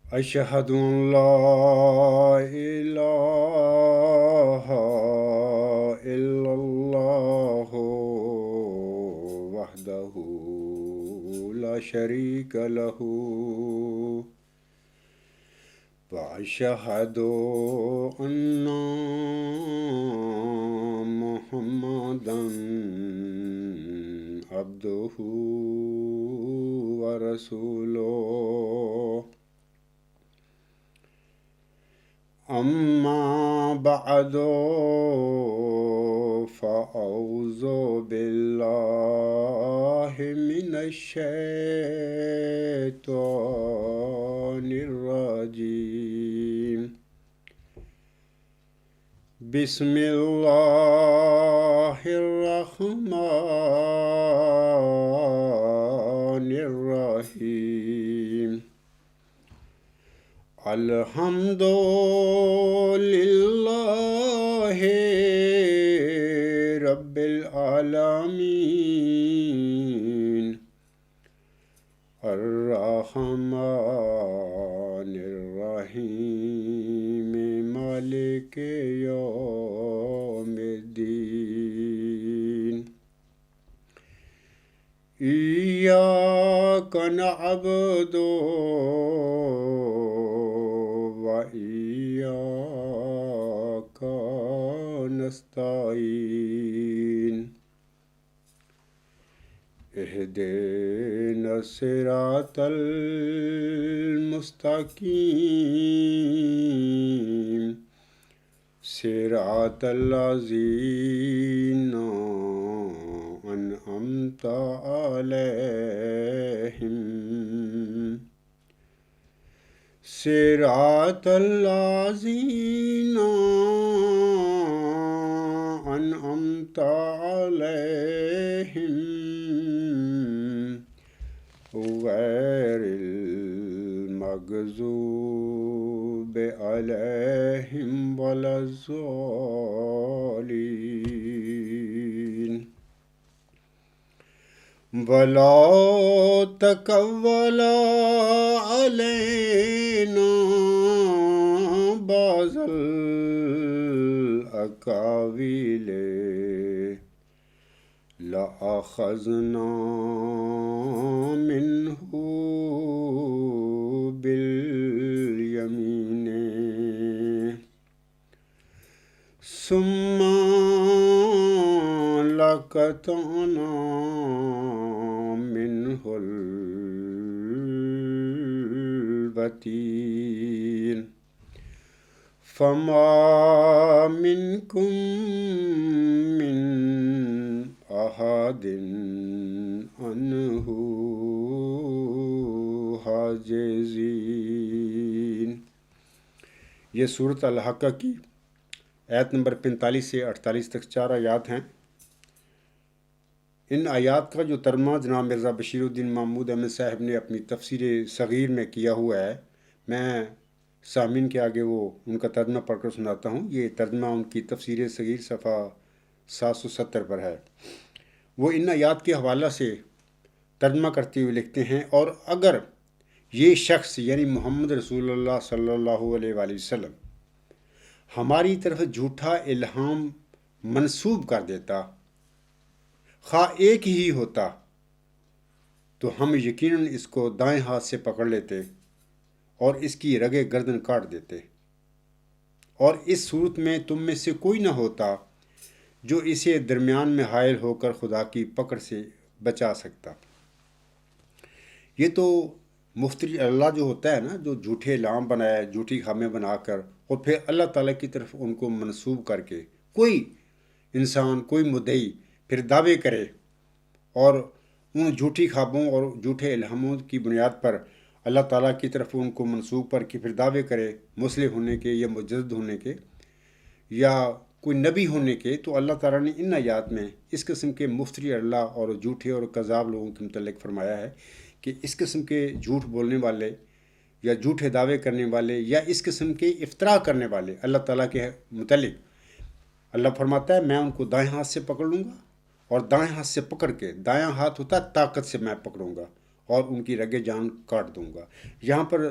أشهد أن لا إله إلا الله وحده لا شريك له وأشهد أن محمدا عبده ورسوله أما بعد فأعوذ بالله من الشيطان الرجيم بسم الله الرحمن الرحيم الحمد لله رب العالمين الرحمن الرحيم مالك يوم الدين إياك نعبد وإياك نستعين اهدنا الصراط المستقيم صراط الذين أنعمت عليهم صراط الذين أنعمت عليهم غير المغضوب عليهم ولا الضالين ولا تقول علينا بعض الأقاويل لأخذنا منه باليمين ثم لقطعنا منه الوتين فما منكم من أحد عنه حاجزين۔ یہ سورۃ الحاقہ کی آیت نمبر 45 سے 48 تک 4 آیات ہیں۔ ان آیات کا جو ترجمہ جناب مرزا بشیر الدین محمود احمد صاحب نے اپنی تفسیر صغیر میں کیا ہوا ہے، میں سامعین کے آگے وہ ان کا ترجمہ پڑھ کر سناتا ہوں۔ یہ ترجمہ ان کی تفسیر صغیر صفحہ 770 پر ہے۔ وہ ان آیات کے حوالہ سے ترجمہ کرتے ہوئے لکھتے ہیں، اور اگر یہ شخص یعنی محمد رسول اللہ صلی اللہ علیہ وآلہ وسلم ہماری طرف جھوٹا الہام منسوب کر دیتا، خواہ ایک ہی ہوتا، تو ہم یقیناً اس کو دائیں ہاتھ سے پکڑ لیتے اور اس کی رگے گردن کاٹ دیتے، اور اس صورت میں تم میں سے کوئی نہ ہوتا جو اسے درمیان میں حائل ہو کر خدا کی پکڑ سے بچا سکتا۔ یہ تو مفتری اللہ جو ہوتا ہے نا، جو جھوٹے الہام بنائے، جھوٹی خبریں بنا کر اور پھر اللہ تعالیٰ کی طرف ان کو منسوب کر کے کوئی انسان، کوئی مدعی پھر دعوے کرے اور ان جھوٹی خوابوں اور جھوٹے الہاموں کی بنیاد پر اللہ تعالیٰ کی طرف ان کو منسوب کر کے پھر دعوے کرے مصلح ہونے کے یا مجدد ہونے کے یا کوئی نبی ہونے کے، تو اللہ تعالیٰ نے ان آیات میں اس قسم کے مفتری اللہ اور جھوٹے اور کذاب لوگوں کے متعلق فرمایا ہے کہ اس قسم کے جھوٹ بولنے والے یا جھوٹے دعوے کرنے والے یا اس قسم کے افتراء کرنے والے اللہ تعالیٰ کے متعلق اللہ فرماتا ہے میں ان کو دائیں ہاتھ سے پکڑ لوں گا، اور دائیں ہاتھ سے پکڑ کے، دایاں ہاتھ ہوتا ہے طاقت سے میں پکڑوں گا اور ان کی رگے جان کاٹ دوں گا۔ یہاں پر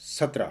17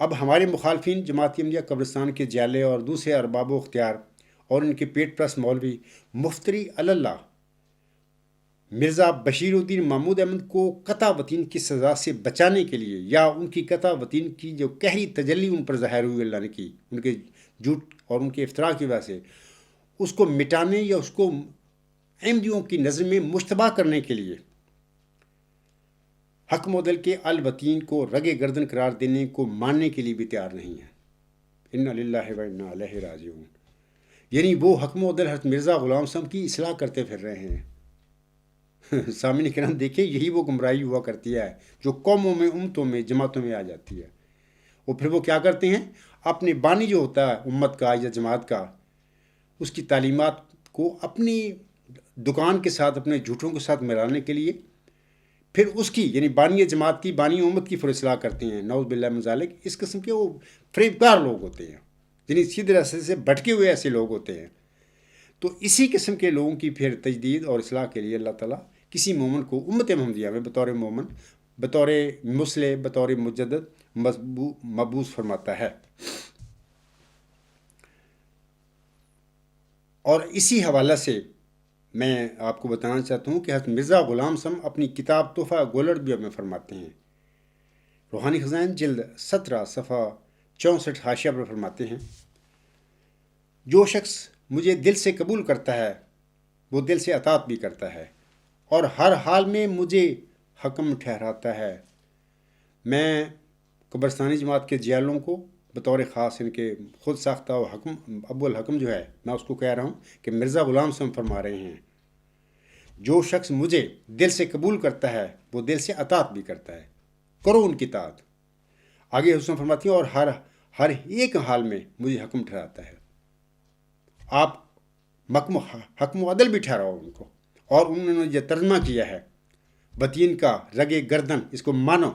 اب ہمارے مخالفین جماعت احمدیہ قبرستان کے جالے اور دوسرے ارباب و اختیار اور ان کے پیٹ پرست مولوی مفتری اللہ مرزا بشیر الدین محمود احمد کو قطع وطین کی سزا سے بچانے کے لیے، یا ان کی قطع وطین کی جو قہری تجلی ان پر ظاہر ہوئی اللہ نے کی ان کے جھوٹ اور ان کے افتراء کی وجہ سے، اس کو مٹانے یا اس کو احمدیوں کی نظر میں مشتبہ کرنے کے لیے حق مدل کے الوطین کو رگے گردن قرار دینے کو ماننے کے لیے بھی تیار نہیں ہے۔ انا للہ و انا الیہ راجعون، یعنی وہ حکم عدل حضرت مرزا غلام صاحب کی اصلاح کرتے پھر رہے ہیں۔ سامعین کرام دیکھیں، یہی وہ گمراہی ہوا کرتی ہے جو قوموں میں، امتوں میں، جماعتوں میں آ جاتی ہے۔ اور پھر وہ کیا کرتے ہیں، اپنے بانی جو ہوتا ہے امت کا یا جماعت کا، اس کی تعلیمات کو اپنی دکان کے ساتھ، اپنے جھوٹوں کے ساتھ ملانے کے لیے پھر اس کی، یعنی بانی جماعت کی، بانی امت کی اصلاح کرتے ہیں۔ نعوذ باللہ من ذالک، اس قسم کے وہ فریبکار لوگ ہوتے ہیں، یعنی سیدھے راستے سے بھٹکے ہوئے ایسے لوگ ہوتے ہیں۔ تو اسی قسم کے لوگوں کی پھر تجدید اور اصلاح کے لیے اللہ تعالیٰ کسی مومن کو امت محمدیہ میں بطور مومن، بطور مصلح، بطور مجدد مبعوث فرماتا ہے۔ اور اسی حوالہ سے میں آپ کو بتانا چاہتا ہوں کہ حضرت مرزا غلام صاحب اپنی کتاب تحفہ گولڑبیہ میں فرماتے ہیں، روحانی خزائن جلد 17 صفحہ 64 حاشیہ پر فرماتے ہیں، جو شخص مجھے دل سے قبول کرتا ہے وہ دل سے اطاعت بھی کرتا ہے اور ہر حال میں مجھے حکم ٹھہراتا ہے۔ میں قبرستانی جماعت کے جیالوں کو بطور خاص ان کے خود ساختہ و حکم ابو الحکم جو ہے، میں اس کو کہہ رہا ہوں کہ مرزا غلام صاحب فرما رہے ہیں، جو شخص مجھے دل سے قبول کرتا ہے وہ دل سے اطاعت بھی کرتا ہے، کرو ان کی اطاعت۔ آگے حسن فرماتی ہیں، اور ہر ایک حال میں مجھے حکم ٹھہراتا ہے۔ آپ حکم و عدل بھی ٹھہراؤ ان کو، اور انہوں نے جو ترجمہ کیا ہے وطین کا رگے گردن، اس کو مانو۔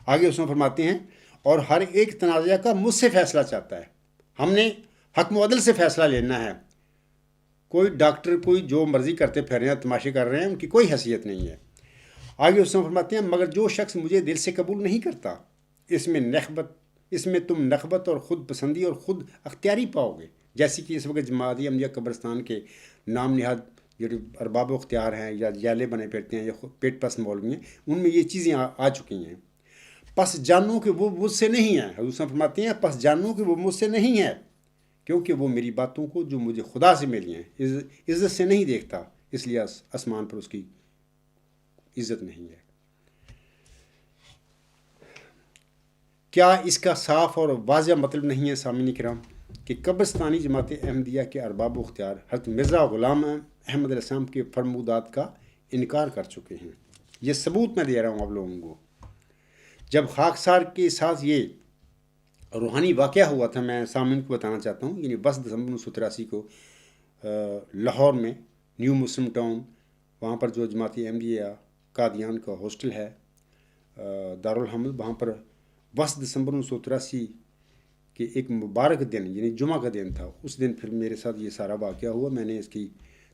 آگے اس میں فرماتے ہیں، اور ہر ایک تنازعہ کا مجھ سے فیصلہ چاہتا ہے۔ ہم نے حکم و عدل سے فیصلہ لینا ہے، کوئی ڈاکٹر کوئی جو مرضی کرتے پھر رہے ہیں، تماشے کر رہے ہیں، ان کی کوئی حیثیت نہیں ہے۔ آگے اس میں فرماتے ہیں، مگر جو شخص مجھے دل سے قبول نہیں کرتا، اس میں تم نخبت اور خود پسندی اور خود اختیاری پاؤ گے، جیسے کہ اس وقت جماعت احمدیہ قبرستان کے نام نہاد جو ارباب و اختیار ہیں یا جالے بنے پھرتے ہیں یا پیٹ پس مولوی ہیں، ان میں یہ چیزیں آ چکی ہیں۔ پس جانو کہ وہ مجھ سے نہیں ہے، حضور صاحب فرماتے ہیں پس جانو کہ وہ مجھ سے نہیں ہے، کیونکہ وہ میری باتوں کو جو مجھے خدا سے ملی ہیں عزت سے نہیں دیکھتا، اس لیے آسمان پر اس کی عزت نہیں ہے۔ کیا اس کا صاف اور واضح مطلب نہیں ہے سامعین کرام کہ قبرستانی جماعت احمدیہ کے ارباب و اختیار حضرت مرزا غلام احمد علیہ السلام کے فرمودات کا انکار کر چکے ہیں؟ یہ ثبوت میں دے رہا ہوں آپ لوگوں کو۔ جب خاکسار کے ساتھ یہ روحانی واقعہ ہوا تھا، میں سامعین کو بتانا چاہتا ہوں، یعنی 10 دسمبر 1983 کو لاہور میں نیو مسلم ٹاؤن، وہاں پر جو جماعت احمدیہ قادیان کا ہاسٹل ہے دارالحمد، وہاں پر 10 دسمبر 1983 کہ ایک مبارک دن، یعنی جمعہ کا دن تھا، اس دن پھر میرے ساتھ یہ سارا واقعہ ہوا۔ میں نے اس کی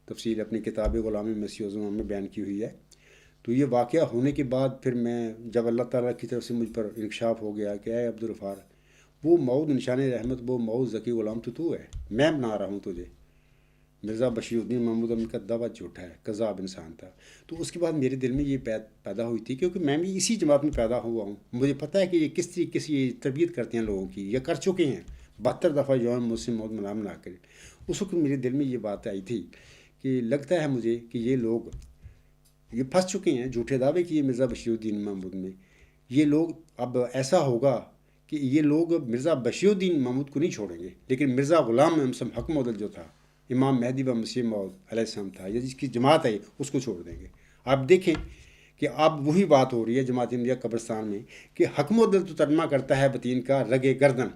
تفصیل اپنی کتاب غلامی مسیح و زمان میں بیان کی ہوئی ہے۔ تو یہ واقعہ ہونے کے بعد پھر میں جب اللہ تعالیٰ کی طرف سے مجھ پر انکشاف ہو گیا کہ اے عبدالغفار، وہ مؤد نشان رحمت، وہ مؤد ذکی غلام تو ہے، میں بنا رہا ہوں تجھے۔ مرزا بشیر الدین محمود احمد کا دعویٰ جھوٹا ہے، کذاب انسان تھا۔ تو اس کے بعد میرے دل میں یہ پیدا ہوئی تھی، کیونکہ میں بھی اسی جماعت میں پیدا ہوا ہوں، مجھے پتہ ہے کہ یہ کس طریقے سے یہ تربیت کرتے ہیں لوگوں کی، یہ کر چکے ہیں 72 دفعہ یوم مجھ سے موت ملام نہ کرے۔ اس وقت میرے دل میں یہ بات آئی تھی کہ لگتا ہے مجھے کہ یہ لوگ یہ پھنس چکے ہیں، جھوٹے دعوے کیے مرزا بشیر الدین محمود میں، یہ لوگ اب ایسا ہوگا کہ یہ لوگ مرزا بشیر الدین محمود کو نہیں چھوڑیں گے، لیکن مرزا غلام احمد حکم عدل جو تھا، امام مہدی و مسیح موعود علیہ السلام تھا، یا جس کی جماعت ہے اس کو چھوڑ دیں گے۔ آپ دیکھیں کہ اب وہی بات ہو رہی ہے جماعت احمدیہ قبرستان میں کہ حکم عدل تو ترجمہ کرتا ہے وطین کا رگے گردن،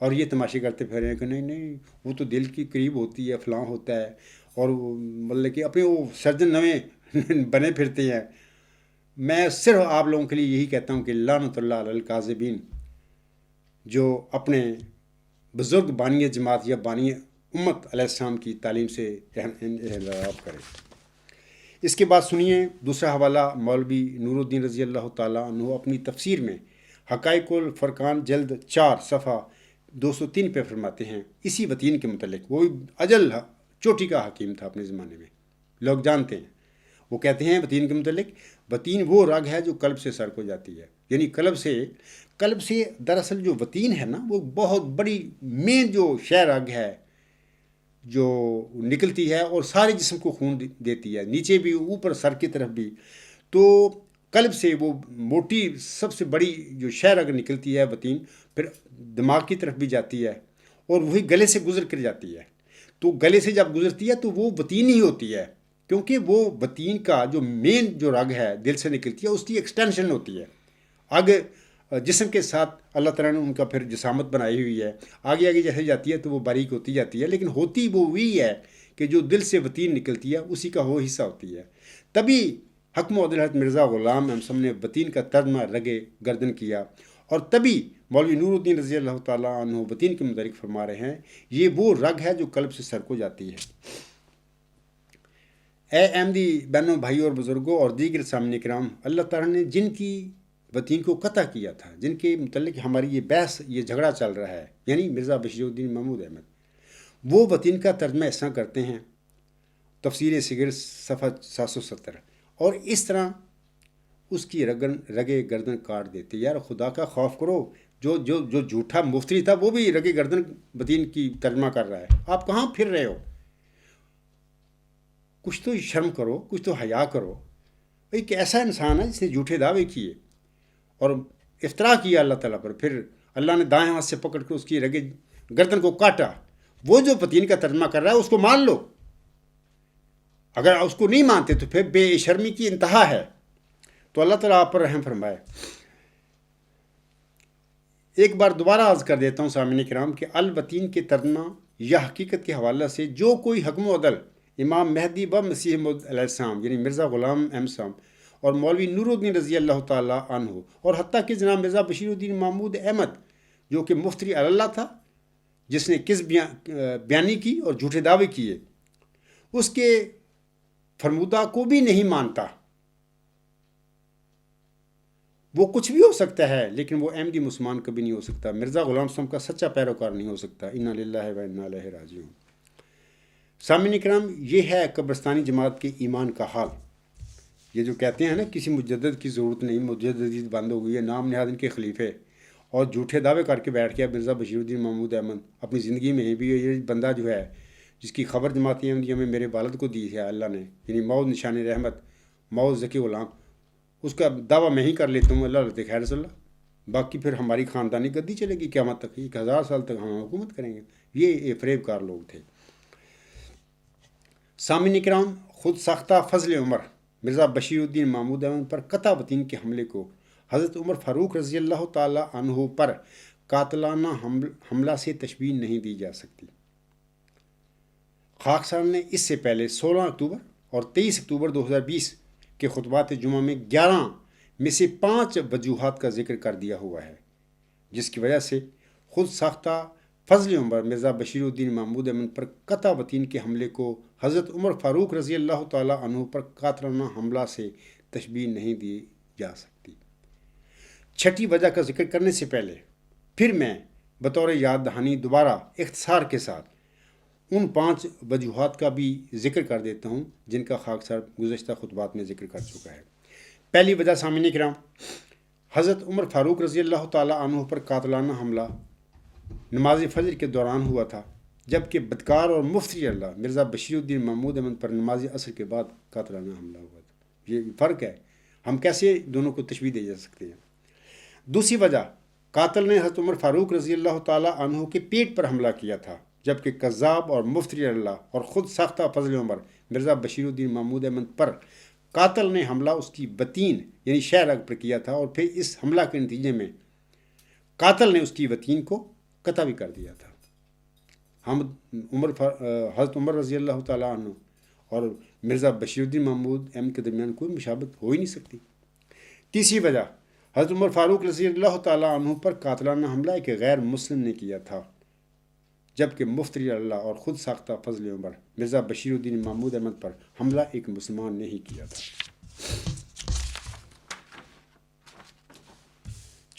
اور یہ تماشے کرتے پھر رہے ہیں کہ نہیں وہ تو دل کی قریب ہوتی ہے، فلاں ہوتا ہے، اور مطلب کہ اپنے وہ سرجن نویں بنے پھرتے ہیں۔ میں صرف آپ لوگوں کے لیے یہی کہتا ہوں کہ لعنت اللہ علی الکاذبین، جو اپنے بزرگ بانی جماعت یا بانی امت علیہ السلام کی تعلیم سے انحراف کرے۔ اس کے بعد سنیے دوسرا حوالہ، مولوی نور الدین رضی اللہ تعالیٰ عنہ اپنی تفسیر میں حقائق فرقان جلد 4 صفحہ 203 پہ فرماتے ہیں اسی وطین کے متعلق. وہ اجل چوٹی کا حکیم تھا اپنے زمانے میں، لوگ جانتے ہیں. وہ کہتے ہیں وطین کے متعلق، وطین وہ رگ ہے جو قلب سے سر کو جاتی ہے. یعنی قلب سے دراصل جو وطین ہے نا، وہ بہت بڑی مین جو شہ رگ ہے جو نکلتی ہے اور سارے جسم کو خون دیتی ہے، نیچے بھی اوپر سر کی طرف بھی. تو قلب سے وہ موٹی سب سے بڑی جو شہ رگ نکلتی ہے وطین، پھر دماغ کی طرف بھی جاتی ہے اور وہی گلے سے گزر کر جاتی ہے. تو گلے سے جب گزرتی ہے تو وہ وطین ہی ہوتی ہے، کیونکہ وہ وطین کا جو مین جو رگ ہے دل سے نکلتی ہے، اس کی ایکسٹینشن ہوتی ہے. آگے جسم کے ساتھ اللہ تعالیٰ نے ان کا پھر جسامت بنائی ہوئی ہے، آگے آگے جیسے جاتی ہے تو وہ باریک ہوتی جاتی ہے، لیکن ہوتی وہ وہی ہے کہ جو دل سے وطین نکلتی ہے اسی کا وہ حصہ ہوتی ہے. تبھی حکم و عدل حضرت مرزا غلام احمد نے وطین کا ترجمہ رگ گردن کیا، اور تبھی مولوی نور الدین رضی اللہ تعالیٰ عنہ وطین کے متعلق فرما رہے ہیں یہ وہ رگ ہے جو قلب سے سر کو جاتی ہے. اے احمدی بہنوں، بھائیوں اور بزرگوں اور دیگر سامعین کرام، اللہ تعالیٰ نے جن کی وطین کو قطع کیا تھا، جن کے متعلق ہماری یہ بحث یہ جھگڑا چل رہا ہے، یعنی مرزا بشیر الدین محمود احمد، وہ وطین کا ترجمہ اس طرح کرتے ہیں تفسیر صغیر صفحہ 770، اور اس طرح اس کی رگے گردن کاٹ دیتے. یار خدا کا خوف کرو، جو جھوٹا مفتری تھا وہ بھی رگے گردن وطین کی ترجمہ کر رہا ہے. آپ کہاں پھر رہے ہو؟ کچھ تو شرم کرو، کچھ تو حیا کرو. ایک ایسا انسان ہے جس نے جھوٹے دعوے کیے اور افترا کیا اللہ تعالیٰ پر، پھر اللہ نے دائیں ہاتھ سے پکڑ کے اس کی رگے گردن کو کاٹا. وہ جو وطین کا ترجمہ کر رہا ہے اس کو مان لو، اگر اس کو نہیں مانتے تو پھر بے شرمی کی انتہا ہے. تو اللہ تعالیٰ آپ پر رحم فرمائے. ایک بار دوبارہ عرض کر دیتا ہوں سامعین کرام کہ الوطین کے ترجمہ یا حقیقت کے حوالے سے جو کوئی حکم و عدل امام مہدی و مسیح موعود علیہ السلام یعنی مرزا غلام احمد صاحب اور مولوی نور الدین رضی اللہ تعالیٰ عنہ، اور حتیٰ کہ جناب مرزا بشیر الدین محمود احمد جو کہ مفتری اللہ تھا، جس نے کذب بیانی کی اور جھوٹے دعوے کیے، اس کے فرمودہ کو بھی نہیں مانتا. وہ کچھ بھی ہو سکتا ہے لیکن وہ احمدی مسلمان کبھی نہیں ہو سکتا، مرزا غلام صاحب کا سچا پیروکار نہیں ہو سکتا. انا للہ و انا الیہ راجعون. سامعین کرام، یہ ہے قبرستانی جماعت کے ایمان کا حال. یہ جو کہتے ہیں نا کسی مجدد کی ضرورت نہیں، مجدد بند ہو گئی ہے، نام نہاد ان کے خلیفے، اور جھوٹے دعوے کر کے بیٹھ گیا مرزا بشیر الدین محمود احمد. اپنی زندگی میں بھی یہ بندہ جو ہے جس کی خبر جماعت احمدیہ میں میرے والد کو دی ہے اللہ نے، یعنی موعود نشان رحمت موعود ذکی غلام، اس کا دعویٰ میں ہی کر لیتا ہوں، اللہ رضی خیر صلی اللہ. باقی پھر ہماری خاندانی گدی چلے گی قیامت تک، 1000 سال تک ہم حکومت کریں گے. یہ فریب کار لوگ تھے. سامعین کرام، خود ساختہ فضل عمر مرزا بشیر الدین محمود احمد پر قطع وطین کے حملے کو حضرت عمر فاروق رضی اللہ تعالیٰ عنہ پر قاتلانہ حملہ سے تشبیہ نہیں دی جا سکتی. خاکسار نے اس سے پہلے 16 اکتوبر اور 23 اکتوبر 2020 کے خطبات جمعہ میں 11 میں سے 5 وجوہات کا ذکر کر دیا ہوا ہے، جس کی وجہ سے خود ساختہ فضل عمر مرزا بشیر الدین محمود احمد پر قطع وطین کے حملے کو حضرت عمر فاروق رضی اللہ تعالیٰ عنہ پر قاتلانہ حملہ سے تشبیہ نہیں دی جا سکتی. چھٹی وجہ کا ذکر کرنے سے پہلے پھر میں بطور یاد دہانی دوبارہ اختصار کے ساتھ ان 5 وجوہات کا بھی ذکر کر دیتا ہوں جن کا خاکسار گزشتہ خطبات میں ذکر کر چکا ہے. پہلی وجہ سامعین کرام، حضرت عمر فاروق رضی اللہ تعالیٰ عنہ پر قاتلانہ حملہ نماز فجر کے دوران ہوا تھا، جبکہ بدکار اور مفتری اللہ مرزا بشیر الدین محمود احمد پر نماز عصر کے بعد قاتلانہ حملہ ہوا تھا. یہ فرق ہے، ہم کیسے دونوں کو تشبیہ دے جا سکتے ہیں. دوسری وجہ، قاتل نے حضرت عمر فاروق رضی اللہ تعالیٰ عنہ کے پیٹ پر حملہ کیا تھا، جبکہ کذاب اور مفتری اللہ اور خود ساختہ فضل عمر مرزا بشیر الدین محمود احمد پر قاتل نے حملہ اس کی وطین یعنی شہ رگ پر کیا تھا، اور پھر اس حملہ کے نتیجے میں قاتل نے اس کی وطین کو قطع بھی کر دیا تھا. حضرت عمر رضی اللہ تعالیٰ عنہ اور مرزا بشیر الدین محمود احمد کے درمیان کوئی مشابہت ہو ہی نہیں سکتی. تیسری وجہ، حضرت عمر فاروق رضی اللہ تعالیٰ عنہ پر قاتلانہ حملہ ایک غیر مسلم نے کیا تھا، جبکہ مفتری اللہ اور خود ساختہ فضل عمر مرزا بشیر الدین محمود احمد پر حملہ ایک مسلمان نے ہی کیا تھا.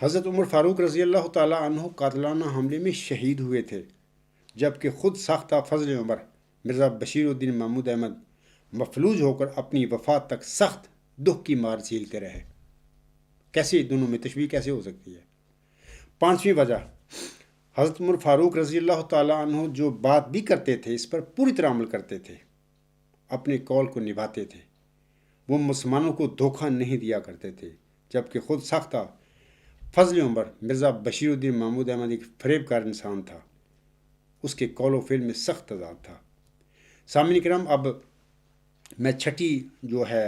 حضرت عمر فاروق رضی اللہ تعالیٰ عنہ قاتلانہ حملے میں شہید ہوئے تھے، جبکہ خود ساختہ فضل عمر مرزا بشیر الدین محمود احمد مفلوج ہو کر اپنی وفات تک سخت دکھ کی مار جھیلتے رہے۔ کیسے دونوں میں تشبیہ کیسے ہو سکتی ہے؟ پانچویں وجہ، حضرت عمر فاروق رضی اللہ تعالیٰ عنہ جو بات بھی کرتے تھے اس پر پوری طرح عمل کرتے تھے، اپنے قول کو نبھاتے تھے، وہ مسلمانوں کو دھوکہ نہیں دیا کرتے تھے، جبکہ خود ساختہ فضل عمر مرزا بشیر الدین محمود احمد ایک فریب کار انسان تھا، اس کے قول و فعل میں سخت تضاد تھا۔ سامعین کرام، اب میں چھٹی جو ہے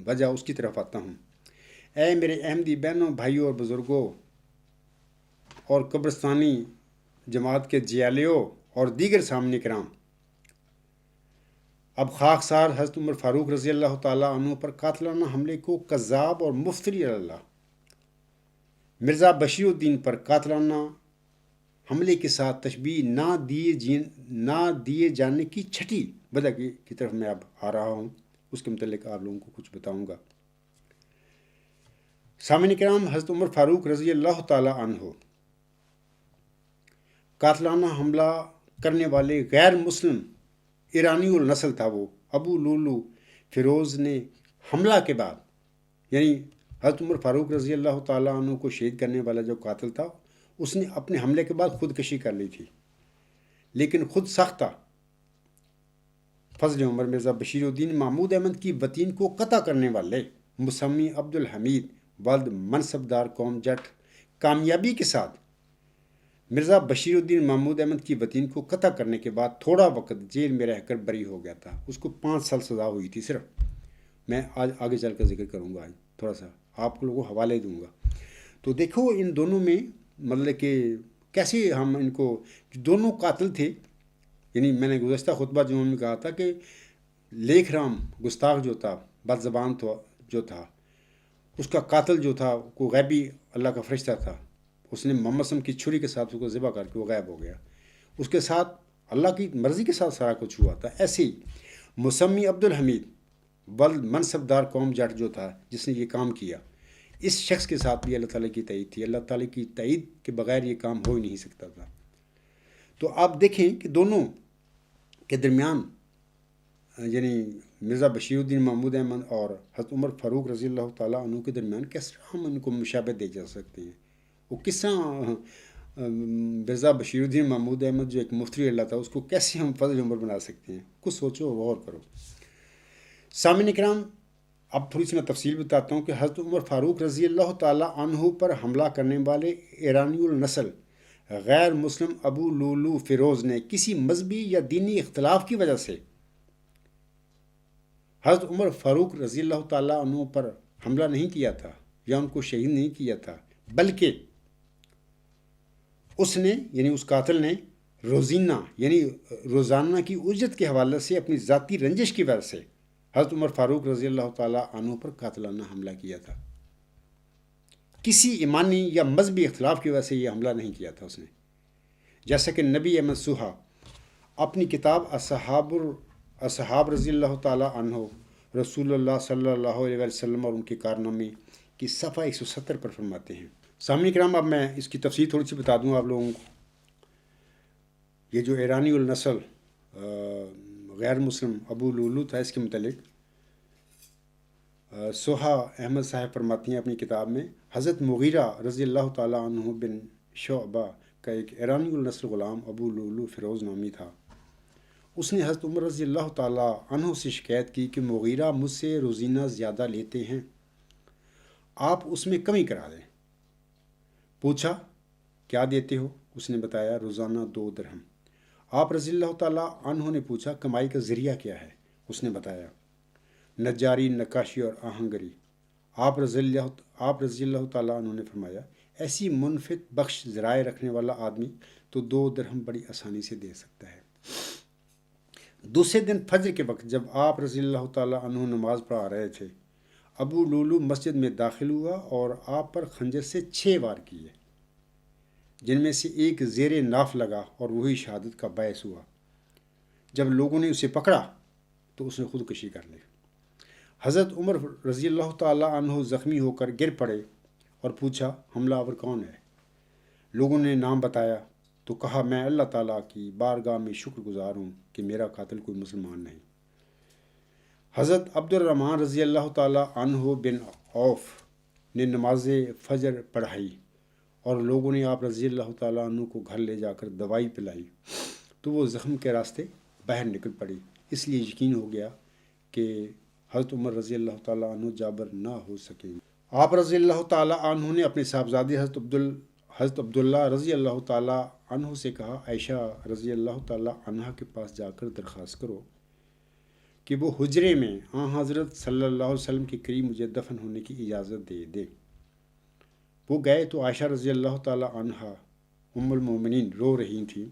وجہ اس کی طرف آتا ہوں۔ اے میرے احمدی بہنوں، بھائیوں اور بزرگوں اور قبرستانی جماعت کے جیالیوں اور دیگر سامعین کرام، اب خاکسار حضرت عمر فاروق رضی اللہ تعالیٰ عنہ پر قاتلانہ حملے کو کذاب اور مفتری علی اللہ مرزا بشیر الدین پر قاتلانہ حملے کے ساتھ تشبیہ نہ دیے جانے کی چھٹی وجہ کی طرف میں اب آ رہا ہوں، اس کے متعلق آپ لوگوں کو کچھ بتاؤں گا۔ سامعین کرام، حضرت عمر فاروق رضی اللہ تعالیٰ عنہ قاتلانہ حملہ کرنے والے غیر مسلم ایرانی النسل تھا۔ وہ ابو لولو فیروز نے حملہ کے بعد، یعنی حضرت عمر فاروق رضی اللہ تعالیٰ عنہ کو شہید کرنے والا جو قاتل تھا، اس نے اپنے حملے کے بعد خودکشی کر لی تھی، لیکن خود ساختہ فضل عمر مرزا بشیر الدین محمود احمد کی وطین کو قطع کرنے والے مسمی عبدالحمید والد منصبدار قوم جٹ کامیابی کے ساتھ مرزا بشیر الدین محمود احمد کی وطین کو قطع کرنے کے بعد تھوڑا وقت جیل میں رہ کر بری ہو گیا تھا۔ اس کو 5 سال سزا ہوئی تھی صرف۔ میں آج آگے چل کر ذکر کروں گا، آج تھوڑا سا آپ لوگوں کو حوالے دوں گا۔ تو دیکھو ان دونوں میں مطلب کہ کیسے ہم ان کو، دونوں قاتل تھے، یعنی میں نے گزشتہ خطبہ جمعہ میں کہا تھا کہ لیکھ رام گستاخ جو تھا، بد زبان جو تھا، اس کا قاتل جو تھا وہ غیبی اللہ کا فرشتہ تھا، اس نے محمد صلی اللہ علیہ وسلم کی چھری کے ساتھ اس کو ذبح کر کے وہ غائب ہو گیا، اس کے ساتھ اللہ کی مرضی کے ساتھ سارا کچھ ہوا تھا۔ ایسے ہی مسمی عبدالحمید ولد منصبدار قوم جٹ جو تھا، جس نے یہ کام کیا، اس شخص کے ساتھ بھی اللہ تعالیٰ کی تائید تھی۔ اللہ تعالیٰ کی تائید کے بغیر یہ کام ہو ہی نہیں سکتا تھا۔ تو آپ دیکھیں کہ دونوں کے درمیان، یعنی مرزا بشیر الدین محمود احمد اور حضرت عمر فاروق رضی اللہ تعالیٰ عنہ کے درمیان کس طرح ہم ان کو مشابہت دے جا سکتے ہیں؟ وہ کس طرح مرزا بشیر الدین محمود احمد جو ایک مفتری اللہ تھا، اس کو کیسے ہم فضل عمر بنا سکتے ہیں؟ کچھ سوچو، غور کرو۔ سامعین کرام، اب تھوڑی سی میں تفصیل بتاتا ہوں کہ حضرت عمر فاروق رضی اللہ تعالیٰ عنہ پر حملہ کرنے والے ایرانی النسل غیر مسلم ابو لولو فیروز نے کسی مذہبی یا دینی اختلاف کی وجہ سے حضرت عمر فاروق رضی اللہ تعالیٰ عنہ پر حملہ نہیں کیا تھا یا ان کو شہید نہیں کیا تھا، بلکہ اس نے، یعنی اس قاتل نے، روزانہ کی اجرت کے حوالے سے اپنی ذاتی رنجش کی وجہ سے حضرت عمر فاروق رضی اللہ تعالیٰ عنہ پر قاتلانہ حملہ کیا تھا۔ کسی ایمانی یا مذہبی اختلاف کی وجہ سے یہ حملہ نہیں کیا تھا اس نے، جیسا کہ نبی احمد سوہا اپنی کتاب اصحاب رضی اللہ تعالیٰ عنہ رسول اللہ صلی اللہ علیہ وسلم اور ان کے کارنامے کی صفحہ 170 پر فرماتے ہیں۔ سامعین کرام، اب میں اس کی تفصیل تھوڑی سی بتا دوں آپ لوگوں کو۔ یہ جو ایرانی النسل غیر مسلم ابو لولو تھا، اس کے متعلق سوہا احمد صاحب فرماتی ہیں اپنی کتاب میں، حضرت مغیرہ رضی اللہ تعالیٰ عنہ بن شعبہ کا ایک ایرانی النسل غلام ابو لولو فیروز نامی تھا۔ اس نے حضرت عمر رضی اللہ تعالیٰ عنہ سے شکایت کی کہ مغیرہ مجھ سے روزینہ زیادہ لیتے ہیں، آپ اس میں کمی کرا دیں۔ پوچھا کیا دیتے ہو؟ اس نے بتایا روزانہ 2 درہم۔ آپ رضی اللہ تعالیٰ عنہ نے پوچھا کمائی کا ذریعہ کیا ہے؟ اس نے بتایا نجاری، نقاشی اور آہنگری۔ آپ رضی اللہ تعالیٰ عنہ نے فرمایا ایسی منفت بخش ذرائع رکھنے والا آدمی تو 2 درہم بڑی آسانی سے دے سکتا ہے۔ دوسرے دن فجر کے وقت جب آپ رضی اللہ تعالیٰ عنہ نماز پڑھا رہے تھے، ابو لولو مسجد میں داخل ہوا اور آپ پر خنجر سے 6 وار کیے، جن میں سے ایک زیر ناف لگا اور وہی شہادت کا باعث ہوا۔ جب لوگوں نے اسے پکڑا تو اس نے خودکشی کر لی۔ حضرت عمر رضی اللہ تعالیٰ عنہ زخمی ہو کر گر پڑے اور پوچھا حملہ آور کون ہے؟ لوگوں نے نام بتایا تو کہا میں اللہ تعالیٰ کی بارگاہ میں شکر گزار ہوں کہ میرا قاتل کوئی مسلمان نہیں۔ حضرت عبد الرحمن رضی اللہ تعالیٰ عنہ بن عوف نے نماز فجر پڑھائی اور لوگوں نے آپ رضی اللہ تعالیٰ عنہ کو گھر لے جا کر دوائی پلائی تو وہ زخم کے راستے باہر نکل پڑی۔ اس لیے یقین ہو گیا کہ حضرت عمر رضی اللہ تعالیٰ عنہ جابر نہ ہو سکیں۔ آپ رضی اللہ تعالیٰ عنہ نے اپنے صاحبزادے حضرت عبداللہ رضی اللہ تعالیٰ عنہ سے کہا عائشہ رضی اللہ تعالیٰ عنہ کے پاس جا کر درخواست کرو کہ وہ حجرے میں حضرت صلی اللہ علیہ وسلم کے قریب مجھے دفن ہونے کی اجازت دے دے۔ وہ گئے تو عائشہ رضی اللہ تعالیٰ عنہ ام المومنین رو رہی تھیں۔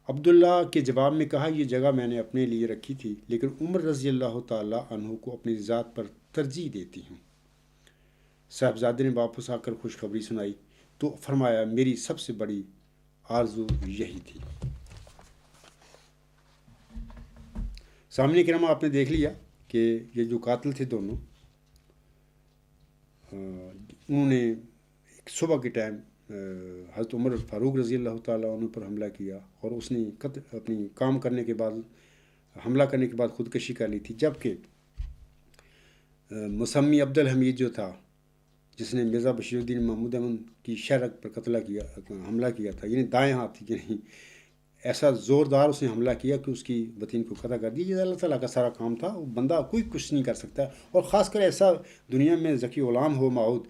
عبداللہ کے جواب میں کہا یہ جگہ میں نے اپنے لیے رکھی تھی لیکن عمر رضی اللہ تعالیٰ عنہ کو اپنی ذات پر ترجیح دیتی ہوں۔ صاحبزادے نے واپس آ کر خوشخبری سنائی تو فرمایا میری سب سے بڑی آرزو یہی تھی۔ سامنے کرام آپ نے دیکھ لیا کہ یہ جو قاتل تھے دونوں انہوں نے ایک صبح کے ٹائم حضرت عمر فاروق رضی اللہ تعالیٰ عنہ پر حملہ کیا اور اس نے اپنی کام کرنے کے بعد حملہ کرنے کے بعد خودکشی کر لی تھی، جبکہ مسمی عبد الحمید جو تھا جس نے مرزا بشیر الدین محمود احمد کی شہرک پر حملہ کیا تھا، یعنی دائیں ہاتھ یعنی ایسا زوردار اس نے حملہ کیا کہ اس کی وطن کو قتل کر دیا۔ یہ اللہ تعالیٰ کا سارا کام تھا، وہ بندہ کوئی کچھ نہیں کر سکتا، اور خاص کر ایسا دنیا میں ذکی غلام ہو معود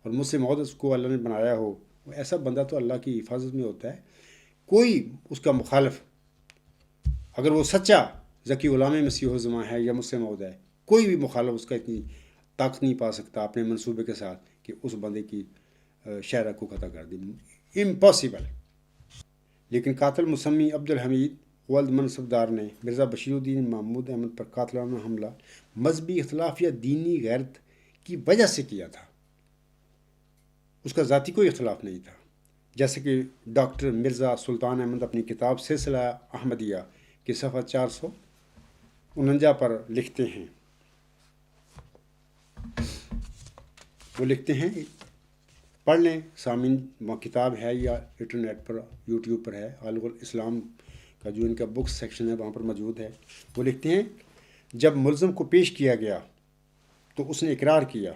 اور مجھ سے معود اس کو اللہ نے بنایا ہو، ایسا بندہ تو اللہ کی حفاظت میں ہوتا ہے۔ کوئی اس کا مخالف اگر وہ سچا ذکی غلام مسیح الزماں ہے یا مجھ سے معود ہے، کوئی بھی مخالف اس کا اتنی طاقت نہیں پا سکتا اپنے منصوبے کے ساتھ کہ اس بندے کی شہرک کو قتل کر دے، امپاسبل۔ لیکن قاتل مسمی عبد الحمید ولد منصبدار نے مرزا بشیر الدین محمود احمد پر قاتلانہ حملہ مذہبی اختلاف یا دینی غیرت کی وجہ سے کیا تھا، اس کا ذاتی کوئی اختلاف نہیں تھا، جیسے کہ ڈاکٹر مرزا سلطان احمد اپنی کتاب سلسلہ احمدیہ کے صفحہ 449 پر لکھتے ہیں۔ وہ لکھتے ہیں، پڑھ لیں سامعین، وہ کتاب ہے یا انٹرنیٹ پر یوٹیوب پر ہے، عالم الاسلام کا جو ان کا بکس سیکشن ہے وہاں پر موجود ہے۔ وہ لکھتے ہیں جب ملزم کو پیش کیا گیا تو اس نے اقرار کیا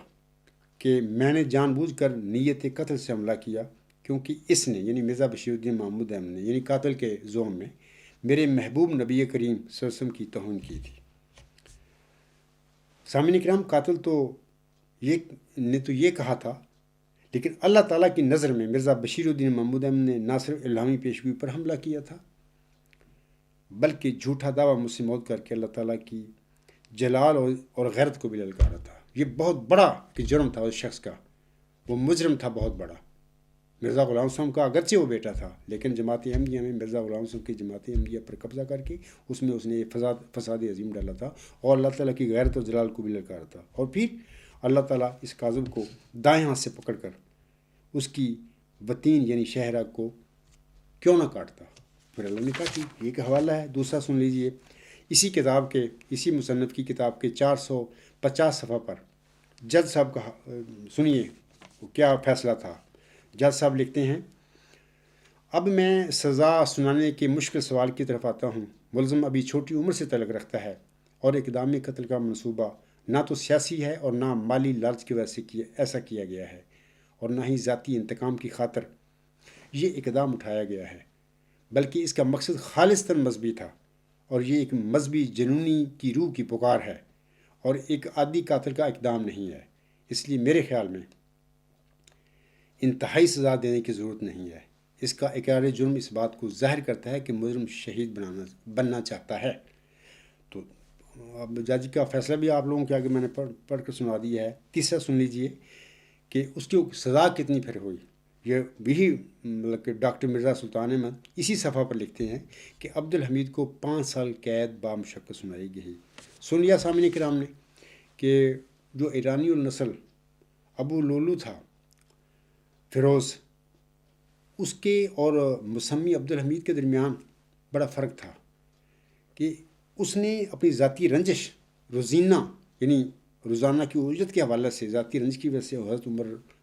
کہ میں نے جان بوجھ کر نیت قتل سے حملہ کیا کیونکہ اس نے یعنی مرزا بشیر الدین محمود احمد نے یعنی قاتل کے زوم میں میرے محبوب نبی کریم صلی اللہ علیہ وسلم کی توہین کی تھی۔ سامعین کرام، قاتل نے یہ کہا تھا، لیکن اللہ تعالیٰ کی نظر میں مرزا بشیر الدین محمود احمد نے نہ صرف الہامی پیشگوئی پر حملہ کیا تھا بلکہ جھوٹا دعویٰ مجھ سے موت کر کے اللہ تعالیٰ کی جلال اور غیرت کو بھی للکارا تھا۔ یہ بہت بڑا کہ جرم تھا اس شخص کا، وہ مجرم تھا بہت بڑا۔ مرزا غلام صاحب کا اگرچہ وہ بیٹا تھا لیکن جماعت احمدیہ میں مرزا غلام صاحب کی جماعت احمدیہ پر قبضہ کر کے اس میں اس نے فساد عظیم ڈالا تھا اور اللہ تعالیٰ کی غیرت اور جلال کو بھی للکارا تھا، اور پھر اللہ تعالیٰ اس کاذب کو دائیں ہاتھ سے پکڑ کر اس کی وطین یعنی شہرہ کو کیوں نہ کاٹتا۔ پھر اللہ نے کہا کہ یہ کہ حوالہ ہے، دوسرا سن لیجئے، اسی مصنف کی کتاب کے 450 صفحہ پر جج صاحب کا سنیے وہ کیا فیصلہ تھا۔ جج صاحب لکھتے ہیں، اب میں سزا سنانے کے مشکل سوال کی طرف آتا ہوں۔ ملزم ابھی چھوٹی عمر سے تعلق رکھتا ہے اور اقدام قتل کا منصوبہ نہ تو سیاسی ہے اور نہ مالی لالچ کی وجہ سے ایسا کیا گیا ہے اور نہ ہی ذاتی انتقام کی خاطر یہ اقدام اٹھایا گیا ہے، بلکہ اس کا مقصد خالصتاً مذہبی تھا، اور یہ ایک مذہبی جنونی کی روح کی پکار ہے اور ایک عادی قاتل کا اقدام نہیں ہے۔ اس لیے میرے خیال میں انتہائی سزا دینے کی ضرورت نہیں ہے۔ اس کا اقرار جرم اس بات کو ظاہر کرتا ہے کہ مجرم شہید بننا چاہتا ہے۔ تو اب جج کا فیصلہ بھی آپ لوگوں کے آگے میں نے پڑھ کر سنا دیا ہے۔ تیسرا سن لیجئے کہ اس کی سزا کتنی پھر ہوئی۔ یہ بھی مطلب کہ ڈاکٹر مرزا سلطان احمد اسی صفحہ پر لکھتے ہیں کہ عبد الحمید کو 5 سال قید بامشقت سنائی گئی۔ سن لیا سامعین کرام نے کہ جو ایرانی النسل ابو لولو تھا فیروز، اس کے اور مسمی عبد الحمید کے درمیان بڑا فرق تھا کہ اس نے اپنی ذاتی رنجش روزانہ کی اجرت کے حوالے سے ذاتی رنج کی وجہ سے حضرت عمر